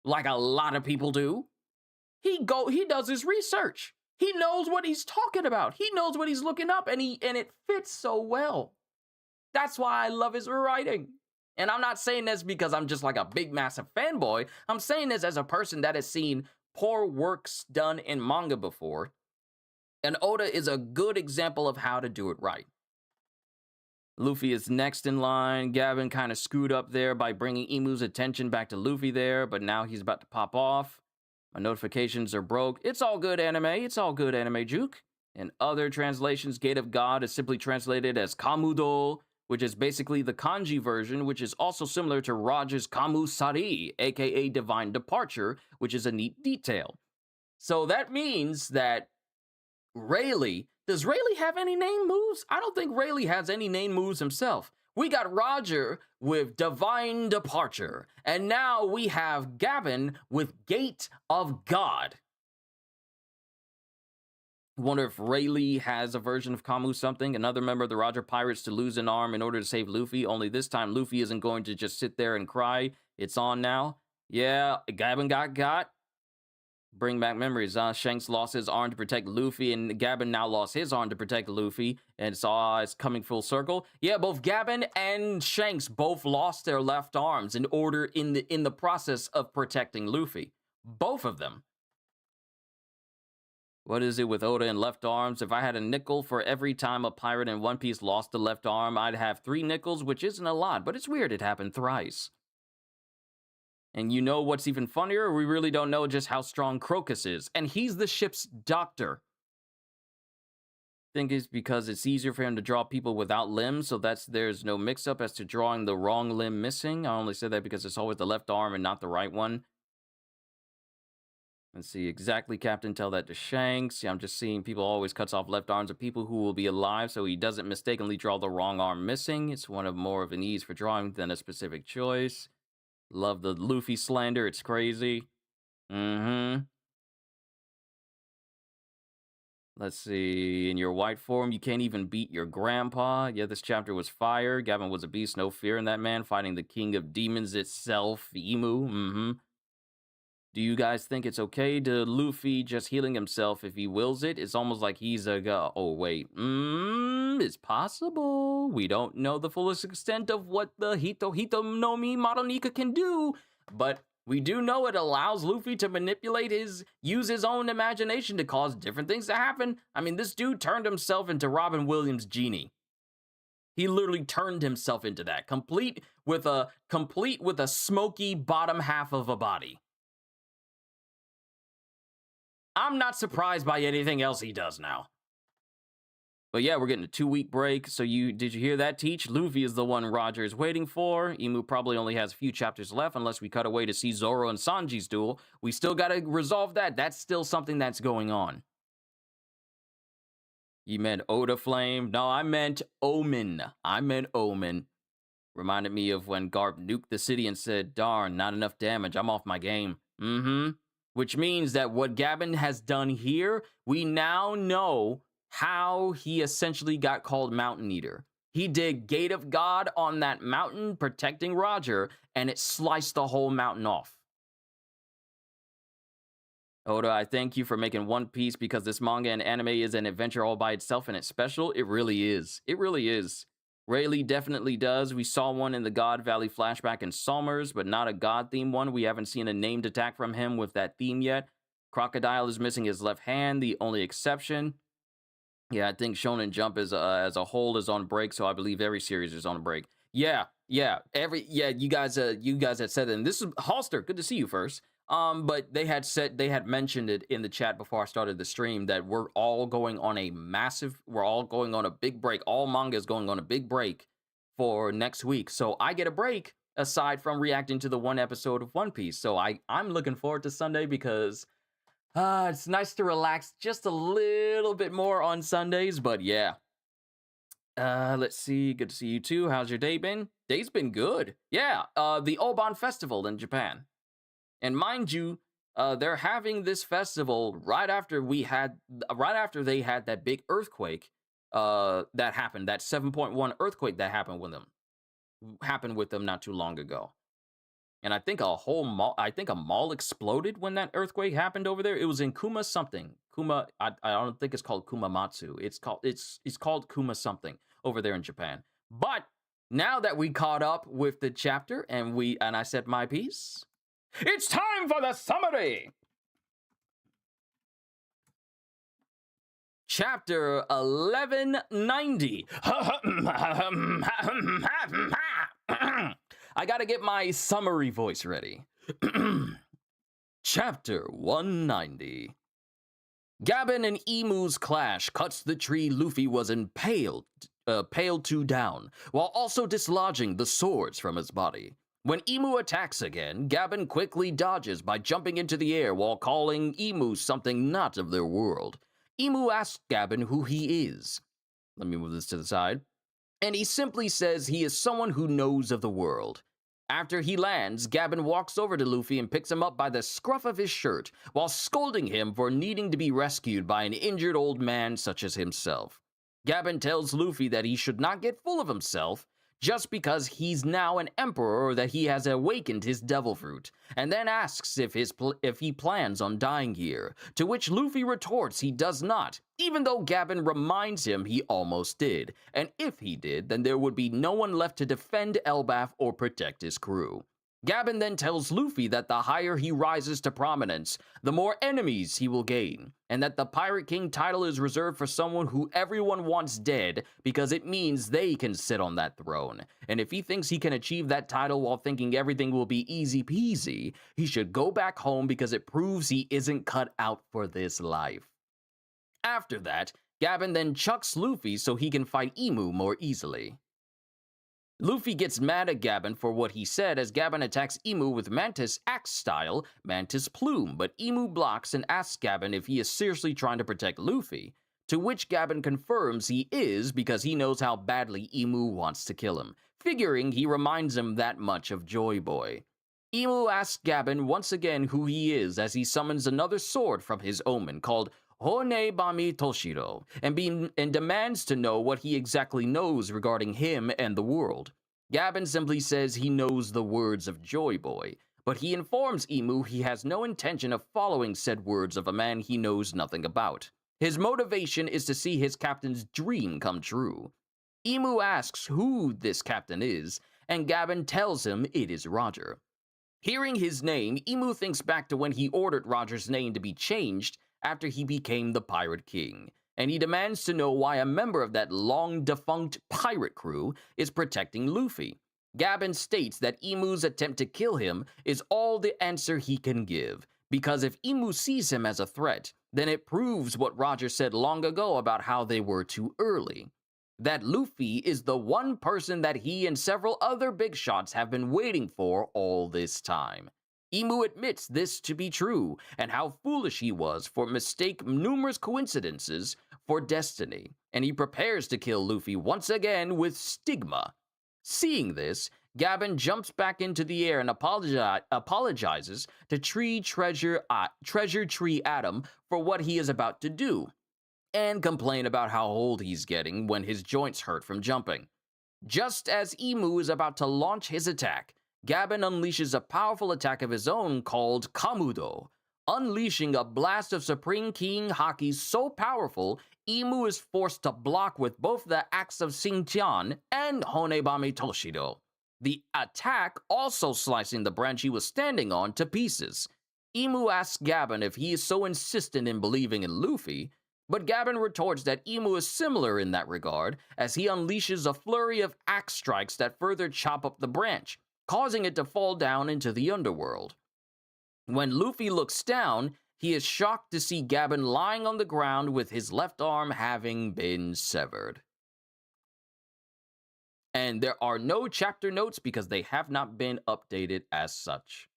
Like a lot of people do. He does his research. He knows what he's talking about. He knows what he's looking up, and it fits so well. That's why I love his writing. And I'm not saying this because I'm just like a big, massive fanboy. I'm saying this as a person that has seen poor works done in manga before. And Oda is a good example of how to do it right. Luffy is next in line. Gavin kind of screwed up there by bringing Emu's attention back to Luffy there, but now he's about to pop off. My notifications are broke. It's all good, anime. It's all good, anime juke. In other translations, Gate of God is simply translated as Kamudo, which is basically the kanji version, which is also similar to Raj's Kamusari, aka Divine Departure, which is a neat detail. So that means that Rayleigh, does Rayleigh have any name moves? I don't think Rayleigh has any name moves himself. We got Roger with Divine Departure, and now we have Gavin with Gate of God. I wonder if Rayleigh has a version of Kamu something, another member of the Roger Pirates to lose an arm in order to save Luffy, only this time Luffy isn't going to just sit there and cry. It's on now. Yeah, Gavin got. Bring back memories. Shanks lost his arm to protect Luffy, and Gavin now lost his arm to protect Luffy. And it's coming full circle. Yeah, both Gavin and Shanks both lost their left arms in the process of protecting Luffy. Both of them. What is it with Oda and left arms? If I had a nickel for every time a pirate in One Piece lost a left arm, I'd have 3 nickels, which isn't a lot, but it's weird it happened thrice. And you know what's even funnier? We really don't know just how strong Crocus is. And he's the ship's doctor. I think it's because it's easier for him to draw people without limbs, so there's no mix-up as to drawing the wrong limb missing. I only say that because it's always the left arm and not the right one. Let's see, exactly, Captain, tell that to Shanks. Yeah, I'm just seeing people always cuts off left arms of people who will be alive, so he doesn't mistakenly draw the wrong arm missing. It's more of an ease for drawing than a specific choice. Love the Luffy slander. It's crazy. Let's see. In your white form, you can't even beat your grandpa. Yeah, this chapter was fire. Gavin was a beast. No fear in that man. Fighting the king of demons itself, Emu. Do you guys think it's okay to Luffy just healing himself if he wills it? It's almost like he's a go. Oh, wait. It's possible. We don't know the fullest extent of what the Hito no Mi Madonika can do, but we do know it allows Luffy to use his own imagination to cause different things to happen. I mean, this dude turned himself into Robin Williams' genie. He literally turned himself into that, complete with a smoky bottom half of a body. I'm not surprised by anything else he does now. But yeah, we're getting a 2-week break. So did you hear that, Teach? Luffy is the one Roger is waiting for. Imu probably only has a few chapters left unless we cut away to see Zoro and Sanji's duel. We still got to resolve that. That's still something that's going on. You meant Oda Flame? No, I meant Omen. Reminded me of when Garp nuked the city and said, darn, not enough damage. I'm off my game. Which means that what Gabin has done here, we now know how he essentially got called Mountain Eater. He did Gate of God on that mountain protecting Roger, and it sliced the whole mountain off. Oda, I thank you for making One Piece because this manga and anime is an adventure all by itself and it's special. It really is. It really is. Rayleigh definitely does. We saw one in the God Valley flashback in Somers, but not a God theme one. We haven't seen a named attack from him with that theme yet. Crocodile is missing his left hand, the only exception. Yeah, I think Shonen Jump is as a whole is on break, so I believe every series is on break. You guys had said it. And this is Halster. Good to see you first. But they had mentioned it in the chat before I started the stream that we're all going on a big break. All manga is going on a big break for next week. So I get a break aside from reacting to the one episode of One Piece. So I'm looking forward to Sunday because it's nice to relax just a little bit more on Sundays, but yeah. Let's see. Good to see you too. How's your day been? Day's been good. Yeah, the Oban Festival in Japan. And mind you, they're having this festival right after they had that big earthquake that happened, that 7.1 earthquake that happened with them not too long ago. And I think a mall exploded when that earthquake happened over there. It was in Kuma something. I don't think it's called Kumamatsu. It's called Kuma something over there in Japan. But now that we caught up with the chapter and I said my piece, it's time for the summary! Chapter 1190. I gotta get my summary voice ready. Chapter 190. Gabin and Imu's clash cuts the tree Luffy was impaled to down, while also dislodging the swords from his body. When Imu attacks again, Gabin quickly dodges by jumping into the air while calling Imu something not of their world. Imu asks Gabin who he is. Let me move this to the side. And he simply says he is someone who knows of the world. After he lands, Gabin walks over to Luffy and picks him up by the scruff of his shirt while scolding him for needing to be rescued by an injured old man such as himself. Gabin tells Luffy that he should not get full of himself just because he's now an emperor or that he has awakened his devil fruit, and then asks if he plans on dying here, to which Luffy retorts he does not, even though Gabin reminds him he almost did, and if he did, then there would be no one left to defend Elbaf or protect his crew. Gabin then tells Luffy that the higher he rises to prominence, the more enemies he will gain, and that the Pirate King title is reserved for someone who everyone wants dead because it means they can sit on that throne. And if he thinks he can achieve that title while thinking everything will be easy peasy, he should go back home because it proves he isn't cut out for this life. After that, Gabin then chucks Luffy so he can fight Imu more easily. Luffy gets mad at Gabin for what he said as Gabin attacks Imu with Mantis Axe style, Mantis Plume, but Imu blocks and asks Gabin if he is seriously trying to protect Luffy, to which Gabin confirms he is because he knows how badly Imu wants to kill him, figuring he reminds him that much of Joy Boy. Imu asks Gabin once again who he is as he summons another sword from his omen called Hone Bami Toshiro, and demands to know what he exactly knows regarding him and the world. Gabin simply says he knows the words of Joy Boy, but he informs Imu he has no intention of following said words of a man he knows nothing about. His motivation is to see his captain's dream come true. Imu asks who this captain is, and Gabin tells him it is Roger. Hearing his name, Imu thinks back to when he ordered Roger's name to be changed after he became the Pirate King, and he demands to know why a member of that long-defunct pirate crew is protecting Luffy. Gabin states that Imu's attempt to kill him is all the answer he can give, because if Imu sees him as a threat, then it proves what Roger said long ago about how they were too early. That Luffy is the one person that he and several other big shots have been waiting for all this time. Imu admits this to be true, and how foolish he was for mistake numerous coincidences for destiny, and he prepares to kill Luffy once again with stigma. Seeing this, Gabin jumps back into the air and apologizes to Treasure Tree Adam for what he is about to do, and complain about how old he's getting when his joints hurt from jumping. Just as Imu is about to launch his attack, Gabin unleashes a powerful attack of his own called Kamudo, unleashing a blast of Supreme King Haki so powerful, Imu is forced to block with both the axe of Xingtian and Honebami Toshido. The attack also slicing the branch he was standing on to pieces. Imu asks Gabin if he is so insistent in believing in Luffy, but Gabin retorts that Imu is similar in that regard, as he unleashes a flurry of axe strikes that further chop up the branch, causing it to fall down into the underworld. When Luffy looks down, he is shocked to see Gabin lying on the ground with his left arm having been severed. And there are no chapter notes because they have not been updated as such.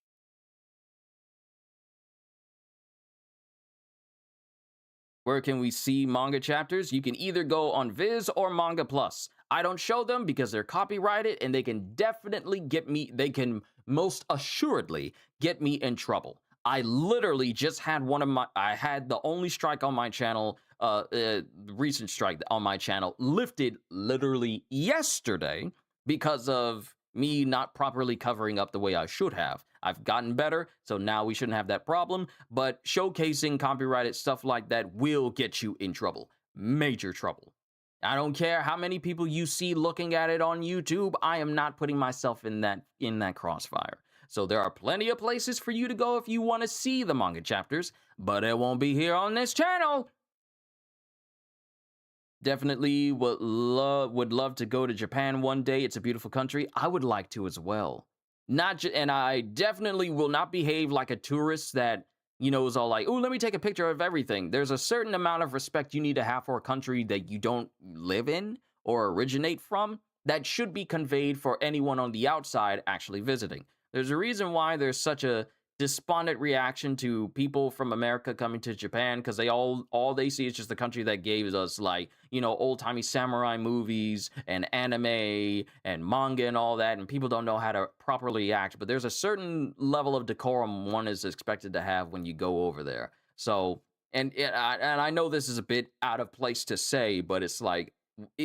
Where can we see manga chapters? You can either go on Viz or Manga Plus. I don't show them because they're copyrighted and they can definitely most assuredly get me in trouble. I literally just had I had the only strike on my channel, recent strike on my channel lifted literally yesterday because of me not properly covering up the way I should have. I've gotten better, so now we shouldn't have that problem, but showcasing copyrighted stuff like that will get you in trouble. Major trouble. I don't care how many people you see looking at it on YouTube, I am not putting myself in that crossfire. So there are plenty of places for you to go if you want to see the manga chapters, but it won't be here on this channel. Definitely would love to go to Japan one day. It's a beautiful country. I would like to as well. And I definitely will not behave like a tourist that, you know, is all like, oh, let me take a picture of everything. There's a certain amount of respect you need to have for a country that you don't live in or originate from that should be conveyed for anyone on the outside actually visiting. There's a reason why there's such a despondent reaction to people from America coming to Japan, because they all they see is just the country that gave us, like, you know, old-timey samurai movies and anime and manga and all that, and people don't know how to properly act. But there's a certain level of decorum one is expected to have when you go over there. So, and I know this is a bit out of place to say, but it's like,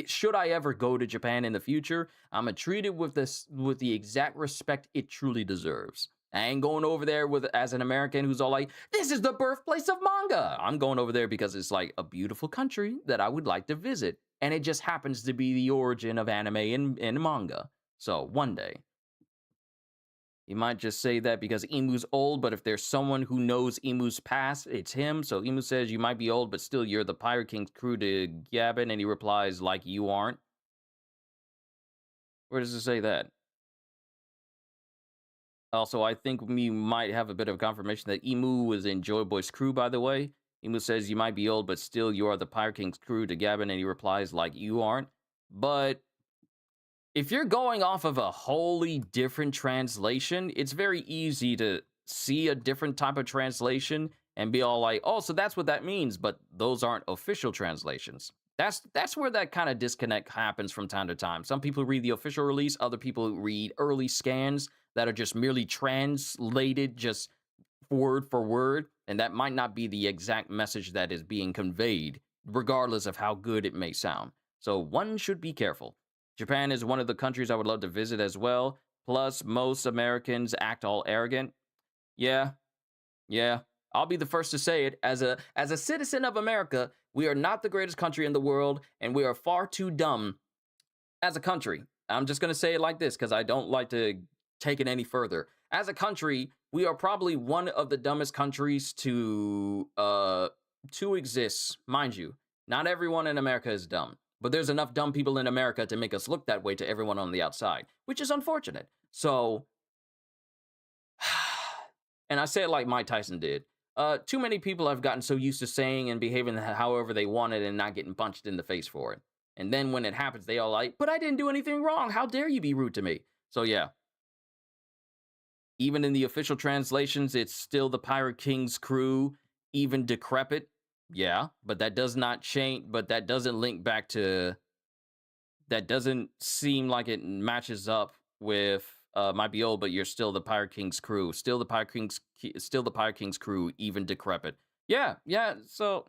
should I ever go to Japan in the future, I'm gonna treat it with the exact respect it truly deserves. I ain't going over there as an American who's all like, this is the birthplace of manga. I'm going over there because it's like a beautiful country that I would like to visit. And it just happens to be the origin of anime and manga. So one day. You might just say that because Imu's old, but if there's someone who knows Imu's past, it's him. So Imu says, you might be old, but still you're the Pirate King's crew to Gabin. And he replies, like you aren't. Where does it say that? Also, I think we might have a bit of confirmation that Imu was in Joy Boy's crew, by the way. Imu says, you might be old, but still you are the Pirate King's crew to Gabin, and he replies, like you aren't. But if you're going off of a wholly different translation, it's very easy to see a different type of translation and be all like, oh, so that's what that means, but those aren't official translations. That's where that kind of disconnect happens from time to time. Some people read the official release, other people read early scans that are just merely translated just word for word, and that might not be the exact message that is being conveyed, regardless of how good it may sound. So one should be careful. Japan is one of the countries I would love to visit as well. Plus, most Americans act all arrogant. Yeah, yeah. I'll be the first to say it. As a citizen of America, we are not the greatest country in the world, and we are far too dumb as a country. I'm just gonna say it like this because I don't like to take it any further. As a country, we are probably one of the dumbest countries to exist. Mind you, not everyone in America is dumb, but there's enough dumb people in America to make us look that way to everyone on the outside, which is unfortunate. So, and I say it like Mike Tyson did. Too many people have gotten so used to saying and behaving however they wanted and not getting punched in the face for it. And then when it happens, they all like, but I didn't do anything wrong. How dare you be rude to me? So yeah. Even in the official translations, it's still the Pirate King's crew, even decrepit. Yeah, but that does not change, but that doesn't link back to, that doesn't seem like it matches up with might be old, but you're still the Pirate King's crew. Still the Pirate King's crew, even decrepit. Yeah, yeah, so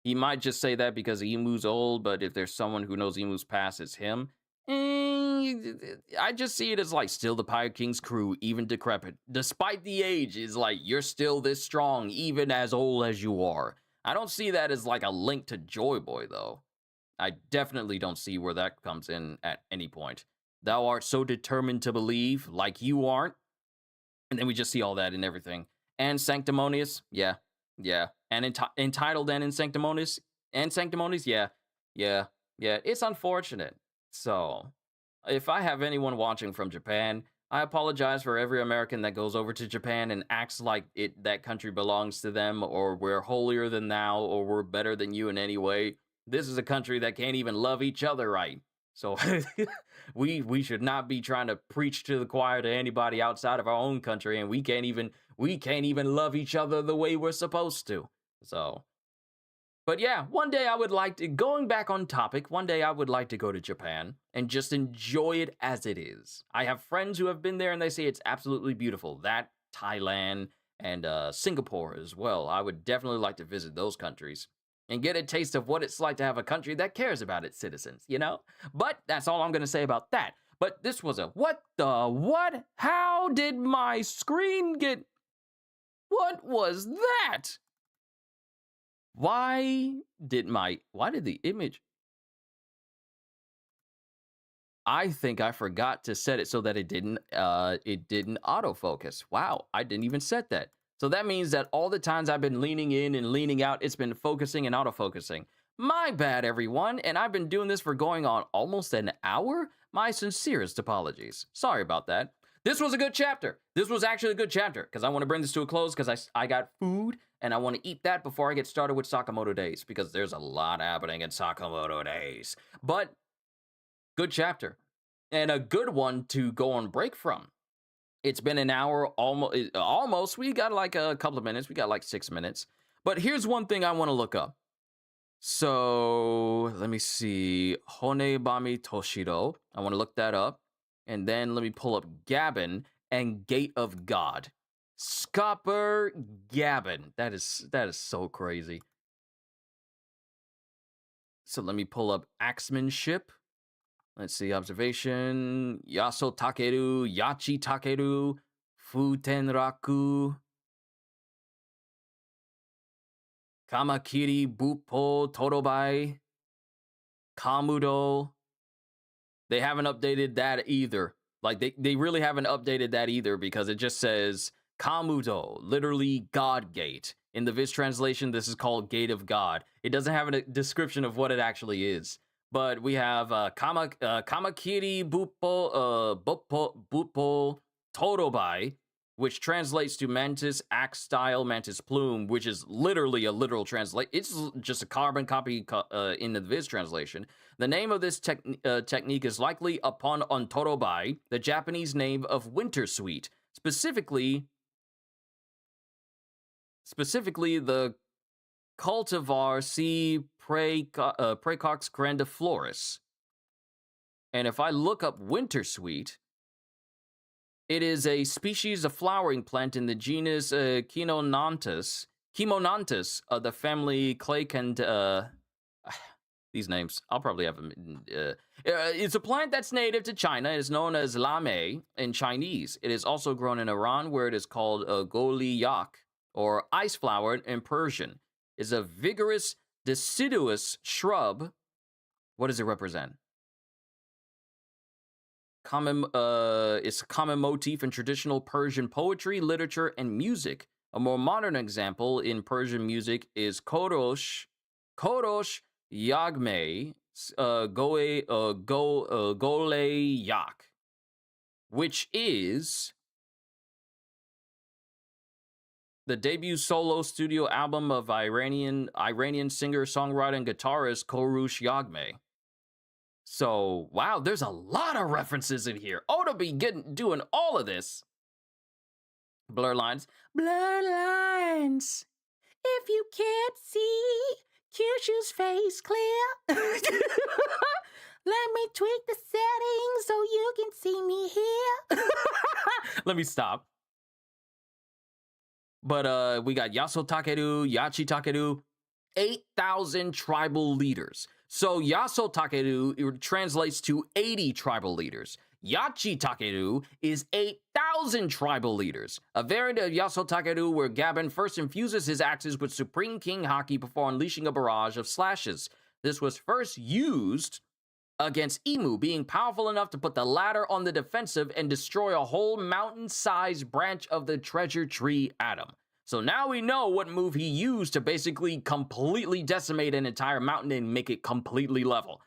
he might just say that because Emu's old, but if there's someone who knows Emu's past, it's him. I just see it as like still the Pirate King's crew, even decrepit. Despite the age, is like you're still this strong, even as old as you are. I don't see that as like a link to Joy Boy, though. I definitely don't see where that comes in at any point. Thou art so determined to believe, like you aren't. And then we just see all that and everything. And sanctimonious, yeah, yeah. And entitled and sanctimonious, yeah, yeah, yeah. It's unfortunate. So, if I have anyone watching from Japan, I apologize for every American that goes over to Japan and acts like that country belongs to them, or we're holier than thou, or we're better than you in any way. This is a country that can't even love each other right. So we should not be trying to preach to the choir to anybody outside of our own country, and we can't even love each other the way we're supposed to. So, but yeah, one day I would like to, going back on topic, one day I would like to go to Japan and just enjoy it as it is. I have friends who have been there and they say it's absolutely beautiful. That, Thailand, and Singapore as well. I would definitely like to visit those countries and get a taste of what it's like to have a country that cares about its citizens, you know? But that's all I'm going to say about that. But this was a, what the, what? How did my screen get, what was that? Why did the image? I think I forgot to set it so that it didn't autofocus. Wow, I didn't even set that. So that means that all the times I've been leaning in and leaning out, it's been focusing and autofocusing. My bad, everyone, and I've been doing this for going on almost an hour? My sincerest apologies. Sorry about that. This was a good chapter. This was actually a good chapter, because I want to bring this to a close, because I got food, and I want to eat that before I get started with Sakamoto Days, because there's a lot happening in Sakamoto Days. But, good chapter, and a good one to go on break from. It's been an hour, almost. We got like a couple of minutes. We got like 6 minutes. But here's one thing I want to look up. So, let me see. Honebami Toshiro. I want to look that up. And then let me pull up Gabbin and Gate of God. Scopper Gabbin. That is so crazy. So let me pull up Axemanship. Let's see, observation. Yaso Takeru, Yachi Takeru, Futenraku, Kamakiri Buppo Torobai, Kamudo. They haven't updated that either. Like, they really haven't updated that either, because it just says Kamudo, literally God Gate. In the Viz translation, this is called Gate of God. It doesn't have a description of what it actually is. But we have Kamakiri Buppo Torobai, which translates to Mantis Axe Style Mantis Plume, which is literally a literal translation. It's just a carbon copy in the Viz translation. The name of this technique is likely upon on Torobai, the Japanese name of Wintersweet, specifically the cultivar C. Praecox grandiflorus. And if I look up Wintersweet, it is a species of flowering plant in the genus Chimonanthus of the family these names. I'll probably have them. It's a plant that's native to China. It is known as lame in Chinese. It is also grown in Iran, where it is called goli yak, or ice flower in Persian. It's a vigorous, deciduous shrub. What does it represent? It's a common motif in traditional Persian poetry, literature, and music. A more modern example in Persian music is Korosh Yagme Gole Yak, which is the debut solo studio album of Iranian singer, songwriter, and guitarist Korush Yagme. So, wow, there's a lot of references in here. Oh, to be doing all of this. Blur lines. Blur lines. If you can't see Qushu's face clear, let me tweak the settings so you can see me here. Let me stop. But we got Yaso Takeru, Yachi Takeru, 8,000 tribal leaders. So Yaso Takeru translates to 80 tribal leaders. Yachi Takeru is 8,000 tribal leaders. A variant of Yaso Takeru where Gaben first infuses his axes with Supreme King Haki before unleashing a barrage of slashes. This was first used against Imu, being powerful enough to put the latter on the defensive and destroy a whole mountain-sized branch of the treasure tree atom. So now we know what move he used to basically completely decimate an entire mountain and make it completely level.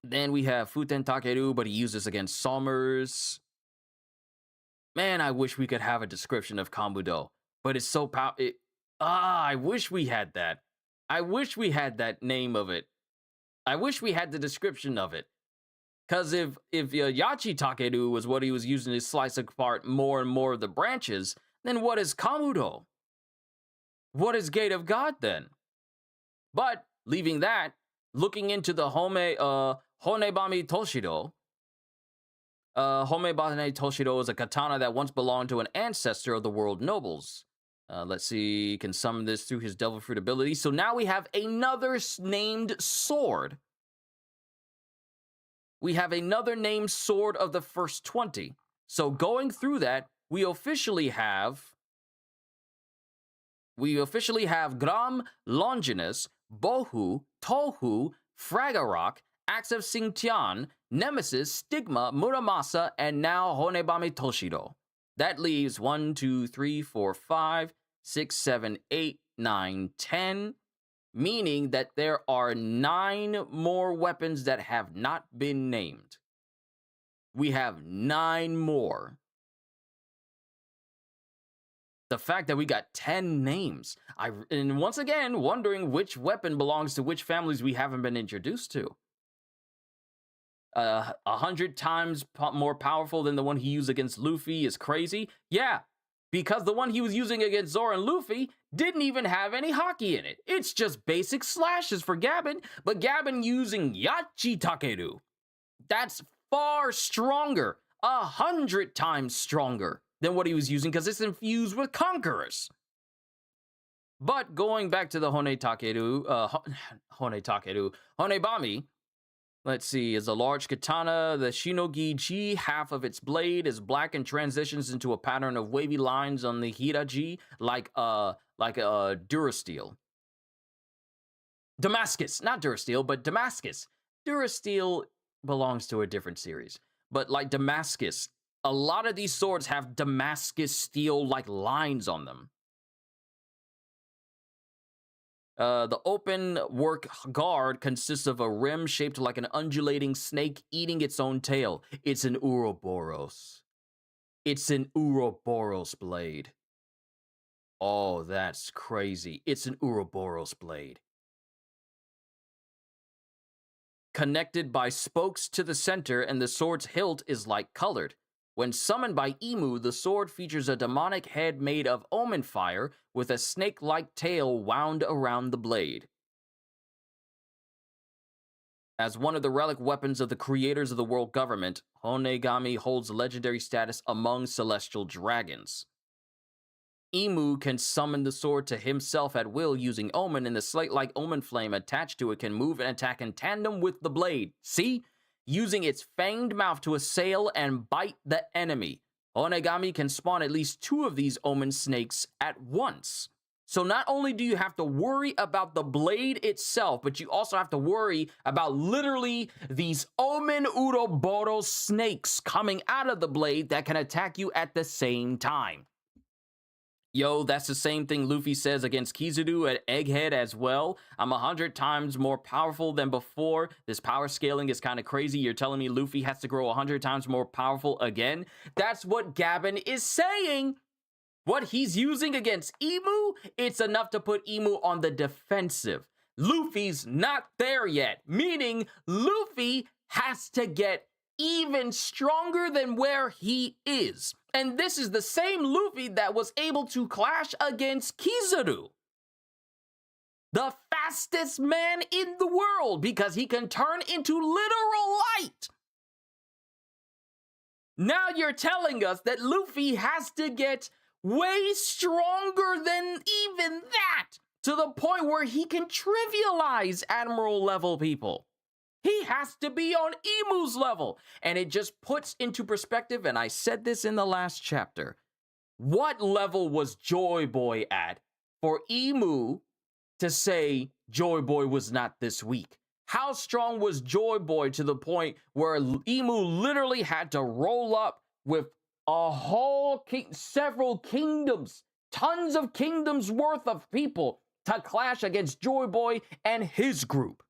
Then we have Futen Takeru, but he uses against Somers. Man, I wish we could have a description of Kambudo, but it's so I wish we had that. I wish we had that name of it. I wish we had the description of it. Because if Yachi Takeru was what he was using to slice apart more and more of the branches, then what is Kamudo? What is Gate of God then? But leaving that, looking into the Honebami Toshido. Honebami Toshido is a katana that once belonged to an ancestor of the world nobles. Let's see, he can summon this through his Devil Fruit ability. So now we have another named sword. We have another named sword of the first 20. So going through that, we officially have Gram, Longinus, Bohu, Tohu, Fragarok, Axe of Xingtian, Nemesis, Stigma, Muramasa, and now Honebami Toshido. That leaves 1, 2, 3, 4, 5, 6, 7, 8, 9, 10, meaning that there are 9 more weapons that have not been named. We have 9 more. The fact that we got 10 names. And once again, wondering which weapon belongs to which families we haven't been introduced to. 100 times more powerful than the one he used against Luffy is crazy. Yeah, because the one he was using against Zoro and Luffy didn't even have any haki in it. It's just basic slashes for Gaben, but Gaben using Yachi Takeru. That's far stronger, 100 times stronger than what he was using because it's infused with Conquerors. But going back to the Honebami, let's see, is a large katana. The Shinogi-ji, half of its blade is black and transitions into a pattern of wavy lines on the Hiraji like a Durasteel. Damascus, not Durasteel, but Damascus. Durasteel belongs to a different series. But like Damascus, a lot of these swords have Damascus steel-like lines on them. The open work guard consists of a rim shaped like an undulating snake eating its own tail. It's an Ouroboros. It's an Ouroboros blade. Oh, that's crazy. It's an Ouroboros blade. Connected by spokes to the center, and the sword's hilt is light-colored. When summoned by Imu, the sword features a demonic head made of omen fire with a snake-like tail wound around the blade. As one of the relic weapons of the creators of the world government, Honegami holds legendary status among celestial dragons. Emu can summon the sword to himself at will using Omen, and the slate-like Omen flame attached to it can move and attack in tandem with the blade. See? Using its fanged mouth to assail and bite the enemy. Onegami can spawn at least 2 of these Omen snakes at once. So not only do you have to worry about the blade itself, but you also have to worry about literally these Omen Uroboros snakes coming out of the blade that can attack you at the same time. Yo, that's the same thing Luffy says against Kizaru at Egghead as well. I'm 100 times more powerful than before. This power scaling is kind of crazy. You're telling me Luffy has to grow 100 times more powerful again? That's what Gavin is saying. What he's using against Emu, it's enough to put Emu on the defensive. Luffy's not there yet, meaning Luffy has to get even stronger than where he is. And this is the same Luffy that was able to clash against Kizaru, the fastest man in the world, because he can turn into literal light. Now you're telling us that Luffy has to get way stronger than even that, to the point where he can trivialize Admiral level people. He has to be on Emu's level. And it just puts into perspective, and I said this in the last chapter, what level was Joy Boy at for Emu to say Joy Boy was not this weak? How strong was Joy Boy to the point where Emu literally had to roll up with a whole several kingdoms, tons of kingdoms worth of people to clash against Joy Boy and his group?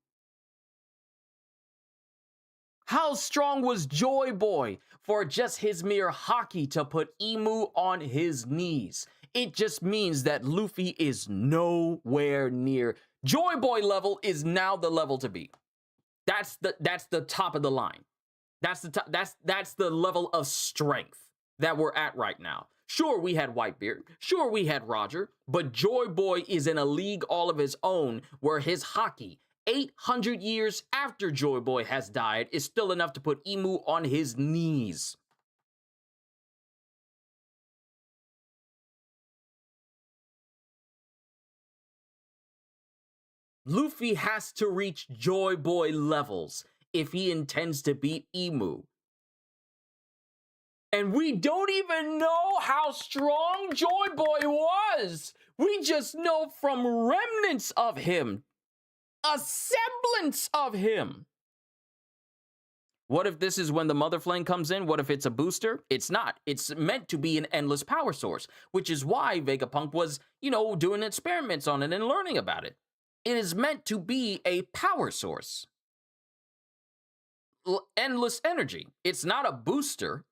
How strong was Joy Boy for just his mere haki to put Emu on his knees? It just means that Luffy is nowhere near. Joy Boy level is now the level to be. That's the top of the line. That's the level of strength that we're at right now. Sure, we had Whitebeard. Sure, we had Roger. But Joy Boy is in a league all of his own where his haki, 800 years after Joy Boy has died, is still enough to put Emu on his knees. Luffy has to reach Joy Boy levels if he intends to beat Emu. And we don't even know how strong Joy Boy was. We just know from remnants of him, a semblance of him. What if this is when the Mother Flame comes in? What if it's a booster? It's not. It's meant to be an endless power source, which is why Vegapunk was, doing experiments on it and learning about it. It is meant to be a power source. Endless energy. It's not a booster.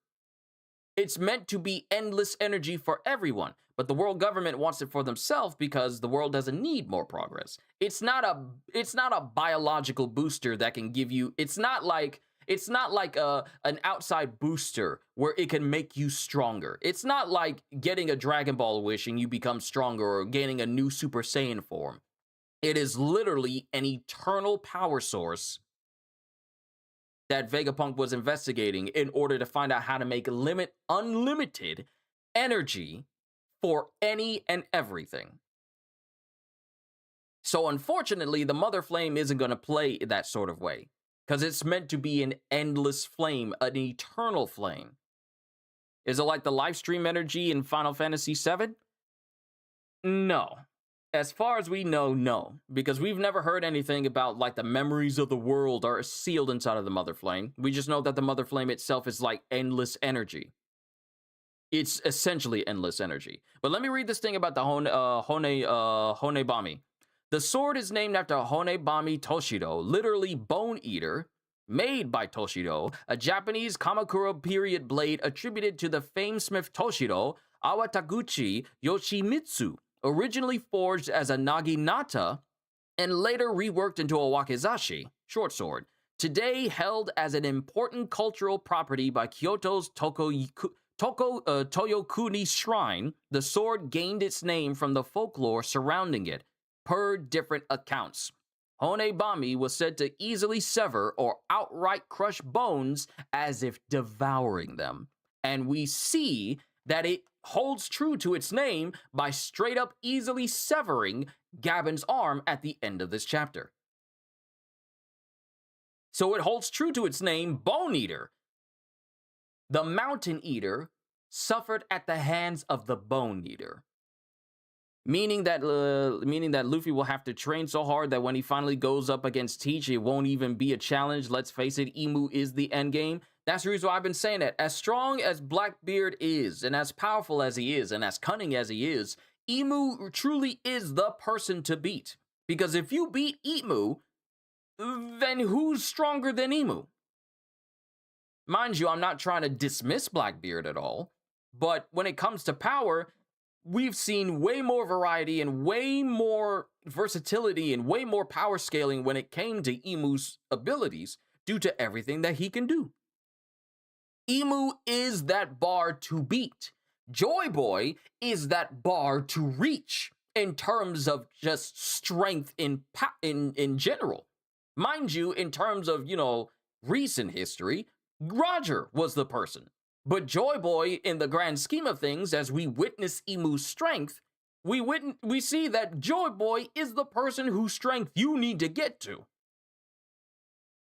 It's meant to be endless energy for everyone. But the world government wants it for themselves because the world doesn't need more progress. It's not a biological booster that can give you, it's not like an outside booster where it can make you stronger. It's not like getting a Dragon Ball wish and you become stronger, or gaining a new Super Saiyan form. It is literally an eternal power source that Vegapunk was investigating in order to find out how to make unlimited energy for any and everything. So unfortunately, the Mother Flame isn't going to play that sort of way, because it's meant to be an endless flame, an eternal flame. Is it like the live stream energy in Final Fantasy VII? No. As far as we know, no. Because we've never heard anything about, like, the memories of the world are sealed inside of the Mother Flame. We just know that the Mother Flame itself is like endless energy. It's essentially endless energy. But let me read this thing about the Honebami. The sword is named after Honebami Toshido, literally Bone Eater, made by Toshido, a Japanese Kamakura period blade attributed to the famed smith Toshido Awataguchi Yoshimitsu, originally forged as a naginata and later reworked into a wakizashi, short sword. Today held as an important cultural property by Kyoto's Toyokuni Shrine, the sword gained its name from the folklore surrounding it, per different accounts. Honebami was said to easily sever or outright crush bones as if devouring them. And we see that it holds true to its name by straight up easily severing Gaben's arm at the end of this chapter. So it holds true to its name, Bone Eater. The Mountain Eater suffered at the hands of the Bone Eater. Meaning that Luffy will have to train so hard that when he finally goes up against Teach, it won't even be a challenge. Let's face it, Emu is the end game. That's the reason why I've been saying that. As strong as Blackbeard is, and as powerful as he is, and as cunning as he is, Emu truly is the person to beat. Because if you beat Emu, then who's stronger than Emu? Mind you, I'm not trying to dismiss Blackbeard at all, but when it comes to power, we've seen way more variety and way more versatility and way more power scaling when it came to Emu's abilities due to everything that he can do. Emu is that bar to beat. Joy Boy is that bar to reach in terms of just strength in general. Mind you, in terms of, recent history, Roger was the person. But Joy Boy, in the grand scheme of things, as we witness Emu's strength, we see that Joy Boy is the person whose strength you need to get to.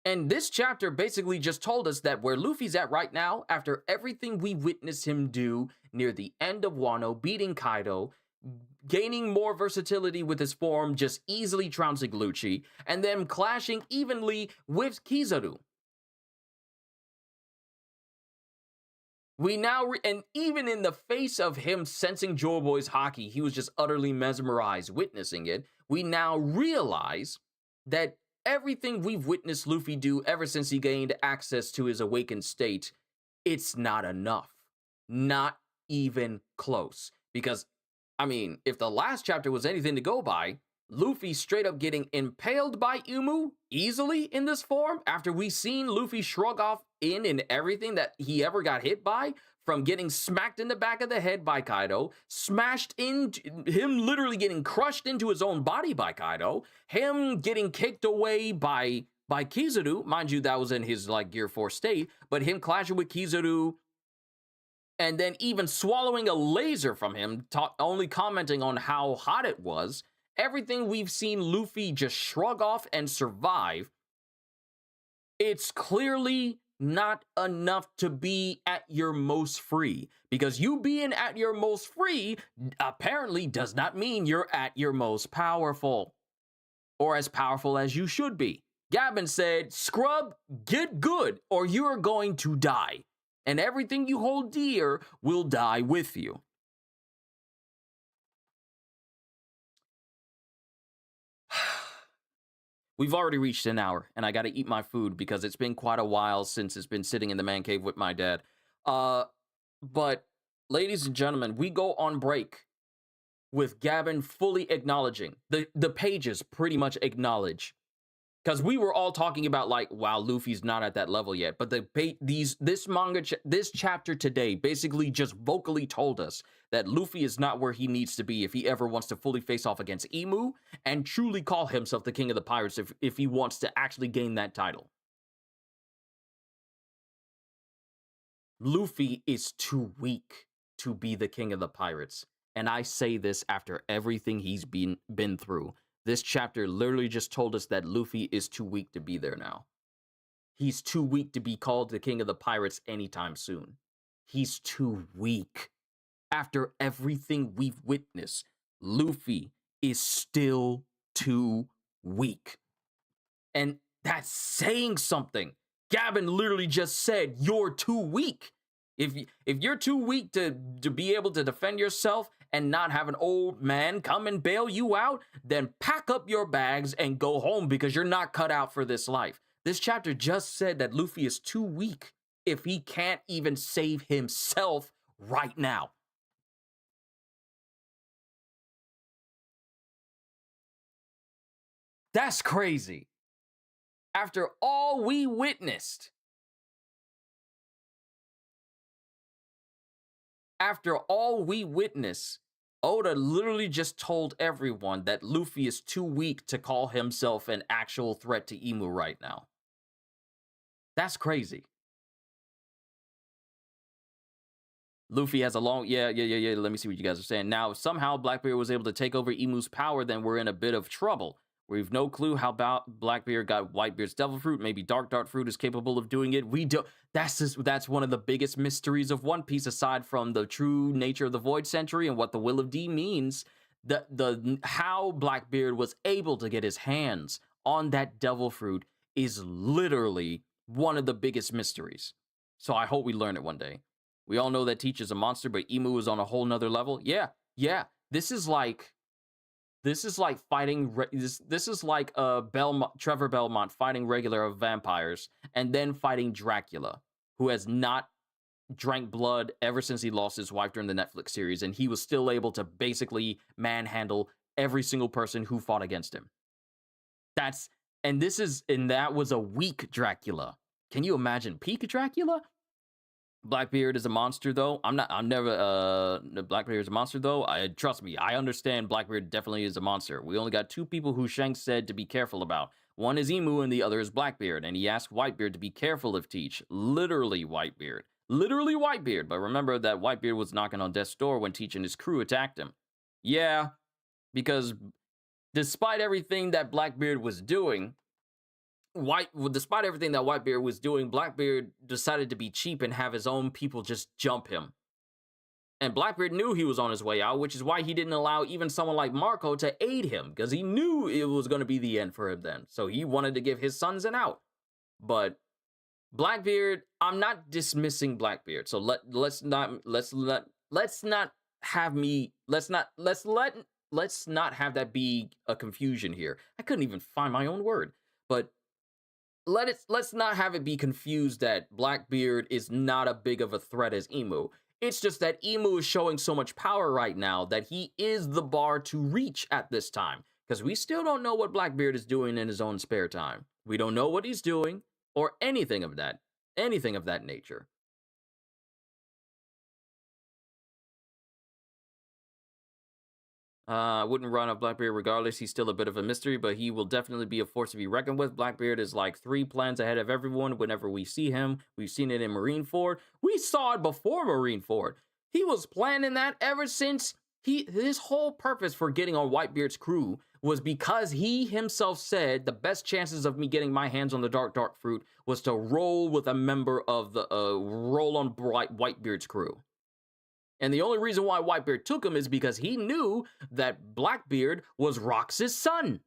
And this chapter basically just told us that where Luffy's at right now, after everything we witnessed him do near the end of Wano, beating Kaido, gaining more versatility with his form, just easily trouncing Lucci, and then clashing evenly with Kizaru. We now, and even in the face of him sensing Joy Boy's haki, he was just utterly mesmerized witnessing it. We now realize that everything we've witnessed Luffy do ever since he gained access to his awakened state, it's not enough. Not even close. Because, if the last chapter was anything to go by, Luffy straight up getting impaled by Emu easily in this form after we seen Luffy shrug off in everything that he ever got hit by, from getting smacked in the back of the head by Kaido, smashed into him, literally getting crushed into his own body by Kaido, him getting kicked away by Kizaru. Mind you, that was in his Gear 4 state, but him clashing with Kizaru, and then even swallowing a laser from him, only commenting on how hot it was. Everything we've seen Luffy just shrug off and survive, it's clearly not enough to be at your most free. Because you being at your most free apparently does not mean you're at your most powerful. Or as powerful as you should be. Gaben said, "Scrub, get good or you're going to die. And everything you hold dear will die with you." We've already reached an hour, and I got to eat my food because it's been quite a while since it's been sitting in the man cave with my dad. But, ladies and gentlemen, we go on break with Gaben fully acknowledging. The pages pretty much acknowledge. Because we were all talking about, wow, Luffy's not at that level yet. But this chapter today basically just vocally told us that Luffy is not where he needs to be if he ever wants to fully face off against Emu and truly call himself the King of the Pirates if he wants to actually gain that title. Luffy is too weak to be the King of the Pirates. And I say this after everything he's been through. This chapter literally just told us that Luffy is too weak to be there now. He's too weak to be called the King of the Pirates anytime soon. He's too weak. After everything we've witnessed, Luffy is still too weak. And that's saying something. Gaben literally just said, "You're too weak." If you're too weak to be able to defend yourself and not have an old man come and bail you out, then pack up your bags and go home because you're not cut out for this life. This chapter just said that Luffy is too weak if he can't even save himself right now. That's crazy. After all we witnessed, Oda literally just told everyone that Luffy is too weak to call himself an actual threat to Emu right now. That's crazy. Luffy has a long yeah. Let me see what you guys are saying. Now, somehow Blackbeard was able to take over Emu's power, then we're in a bit of trouble. We've no clue how Blackbeard got Whitebeard's devil fruit. Maybe Dark Dart fruit is capable of doing it. We don't. That's one of the biggest mysteries of One Piece, aside from the true nature of the Void Century and what the Will of D means. The how Blackbeard was able to get his hands on that devil fruit is literally one of the biggest mysteries. So I hope we learn it one day. We all know that Teach is a monster, but Emu is on a whole nother level. Yeah. This is like fighting. This is like Trevor Belmont fighting regular vampires and then fighting Dracula, who has not drank blood ever since he lost his wife during the Netflix series, and he was still able to basically manhandle every single person who fought against him. That was a weak Dracula. Can you imagine peak Dracula? Blackbeard is a monster, though. Blackbeard is a monster, though. Trust me, I understand Blackbeard definitely is a monster. We only got two people who Shanks said to be careful about. One is Emu and the other is Blackbeard, and he asked Whitebeard to be careful of Teach. Literally Whitebeard. But remember that Whitebeard was knocking on death's door when Teach and his crew attacked him. Yeah, because despite everything that Blackbeard was doing, Blackbeard decided to be cheap and have his own people just jump him. And Blackbeard knew he was on his way out, which is why he didn't allow even someone like Marco to aid him, because he knew it was going to be the end for him then. So he wanted to give his sons an out. But Blackbeard, I'm not dismissing Blackbeard. So let's not have that be a confusion here. I couldn't even find my own word. But let's not have it be confused that Blackbeard is not a big of a threat as Emu. It's just that Emu is showing so much power right now that he is the bar to reach at this time. Because we still don't know what Blackbeard is doing in his own spare time. We don't know what he's doing or anything of that nature. I wouldn't run off Blackbeard regardless. He's still a bit of a mystery, but he will definitely be a force to be reckoned with. Blackbeard is like 3 plans ahead of everyone whenever we see him. We've seen it in Marineford. We saw it before Marineford. He was planning that ever since his whole purpose for getting on Whitebeard's crew was because he himself said the best chances of me getting my hands on the Dark fruit was to roll with a member of the roll on Whitebeard's crew. And the only reason why Whitebeard took him is because he knew that Blackbeard was Rox's son.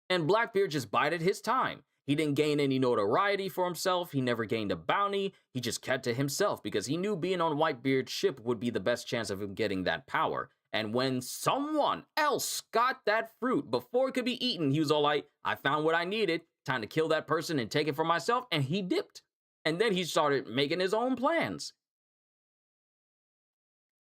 And Blackbeard just bided his time. He didn't gain any notoriety for himself. He never gained a bounty. He just kept to himself because he knew being on Whitebeard's ship would be the best chance of him getting that power. And when someone else got that fruit before it could be eaten, he was all like, I found what I needed. Time to kill that person and take it for myself. And he dipped. And then he started making his own plans.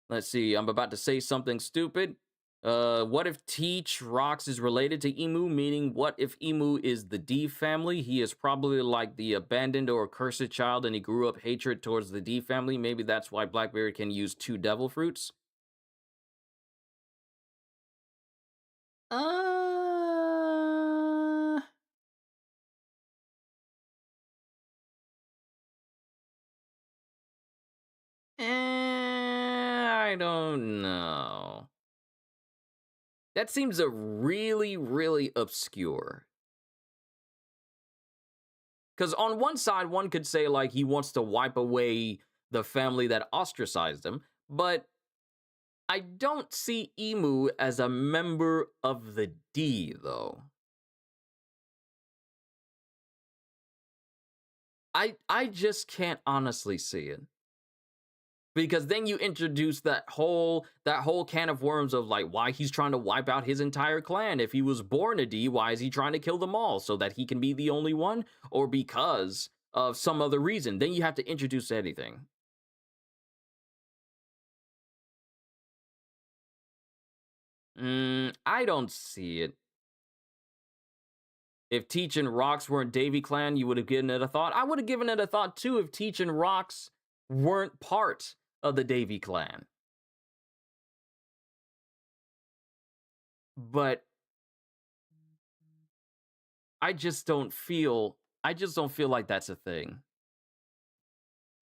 Let's see, I'm about to say something stupid. What if Teach Rocks is related to Emu? Meaning, what if Emu is the D family? He is probably like the abandoned or cursed child, and he grew up hatred towards the D family. Maybe that's why Blackbeard can use 2 devil fruits. I don't know. That seems a really, really obscure. Because on one side, one could say, like, he wants to wipe away the family that ostracized him, but I don't see Emu as a member of the D, though. I just can't honestly see it. Because then you introduce that whole can of worms of like why he's trying to wipe out his entire clan. If he was born a D, why is he trying to kill them all so that he can be the only one, or because of some other reason? Then you have to introduce anything. I don't see it. If Teach and Rocks weren't Davy Clan, you would have given it a thought. I would have given it a thought too if Teach and Rocks weren't part of the Davy Clan. But I just don't feel like that's a thing.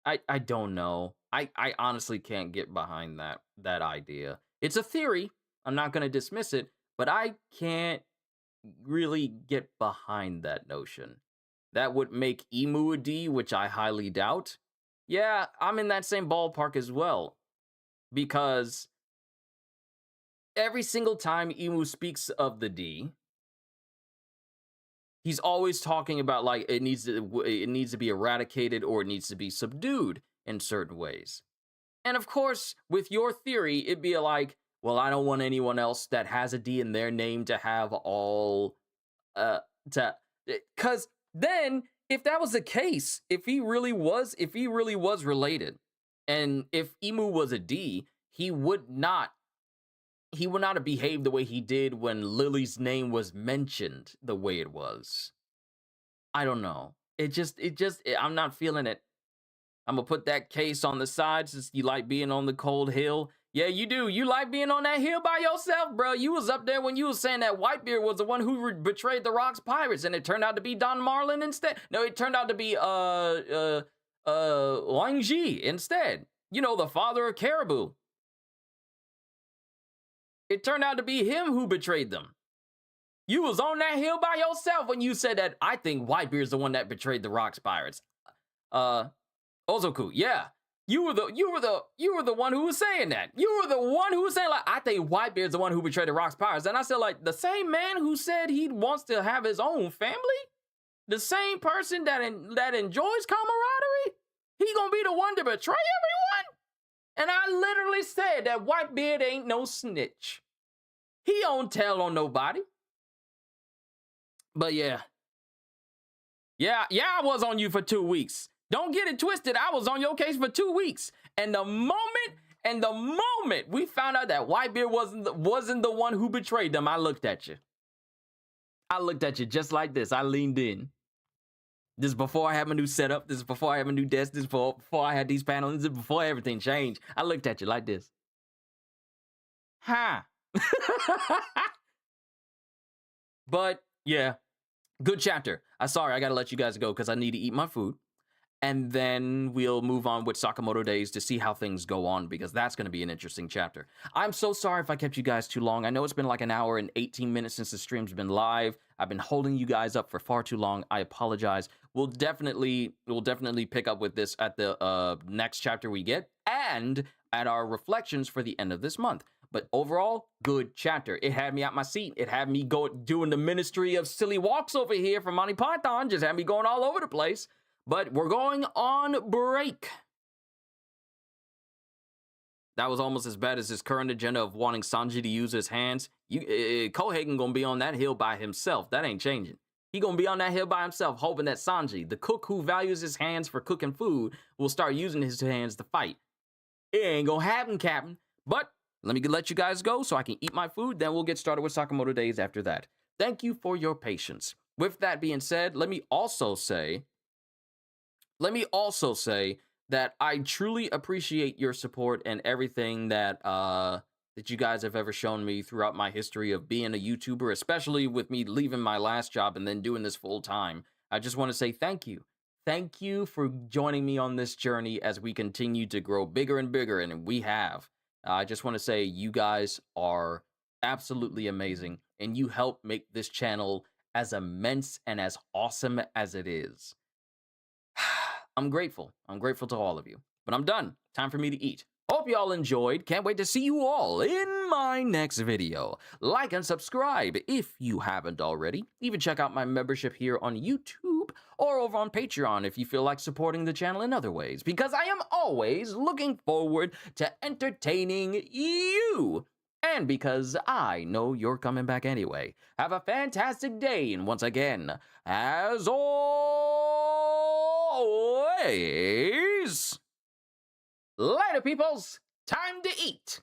I don't know. I honestly can't get behind that idea. It's a theory. I'm not going to dismiss it, but I can't really get behind that notion. That would make Emu a D, which I highly doubt. Yeah, I'm in that same ballpark as well because every single time Emu speaks of the D, he's always talking about like it needs to be eradicated or it needs to be subdued in certain ways. And of course, with your theory, it'd be like, well, I don't want anyone else that has a D in their name to have all uh to because then if that was the case, if he really was related, and if Emu was a D, he would not have behaved the way he did when Lily's name was mentioned the way it was. I don't know. I'm not feeling it. I'm gonna put that case on the side since you like being on the cold hill. Yeah, you do. You like being on that hill by yourself, bro. You was up there when you was saying that Whitebeard was the one who betrayed the Rock's pirates, and it turned out to be Don Marlin instead. No, it turned out to be Wang Ji instead. You know, the father of Caribou. It turned out to be him who betrayed them. You was on that hill by yourself when you said that. I think Whitebeard's the one that betrayed the Rock's pirates. Ozoku, yeah. You were the one who was saying that. You were the one who was saying, like, I think Whitebeard's the one who betrayed the Rock's pirates. And I said, like, the same man who said he wants to have his own family? The same person that enjoys camaraderie? He gonna be the one to betray everyone? And I literally said that Whitebeard ain't no snitch. He don't tell on nobody. But yeah, I was on you for 2 weeks. Don't get it twisted. I was on your case for 2 weeks. And the moment we found out that Whitebeard wasn't the one who betrayed them, I looked at you. I looked at you just like this. I leaned in. This is before I had my new setup. This is before I had my new desk. This is before I had these panels. This is before everything changed. I looked at you like this. Huh. But yeah, good chapter. Sorry, I gotta let you guys go because I need to eat my food. And then we'll move on with Sakamoto Days to see how things go on, because that's going to be an interesting chapter. I'm so sorry if I kept you guys too long. I know it's been like an hour and 18 minutes since the stream's been live. I've been holding you guys up for far too long. I apologize. We'll definitely pick up with this at the next chapter we get, and at our reflections for the end of this month. But overall, good chapter. It had me out my seat. It had me doing the ministry of silly walks over here from Monty Python. Just had me going all over the place. But we're going on break. That was almost as bad as his current agenda of wanting Sanji to use his hands. Kohagen gonna be on that hill by himself. That ain't changing. He gonna be on that hill by himself, hoping that Sanji, the cook who values his hands for cooking food, will start using his hands to fight. It ain't gonna happen, Captain. But let me let you guys go so I can eat my food. Then we'll get started with Sakamoto Days after that. Thank you for your patience. With that being said, let me also say that I truly appreciate your support and everything that you guys have ever shown me throughout my history of being a YouTuber, especially with me leaving my last job and then doing this full time. I just want to say thank you. Thank you for joining me on this journey as we continue to grow bigger and bigger, and we have. I just want to say you guys are absolutely amazing, and you help make this channel as immense and as awesome as it is. I'm grateful. I'm grateful to all of you. But I'm done. Time for me to eat. Hope y'all enjoyed. Can't wait to see you all in my next video. Like and subscribe if you haven't already. Even check out my membership here on YouTube or over on Patreon if you feel like supporting the channel in other ways, because I am always looking forward to entertaining you. And because I know you're coming back anyway. Have a fantastic day, and once again, as always, later peoples, time to eat.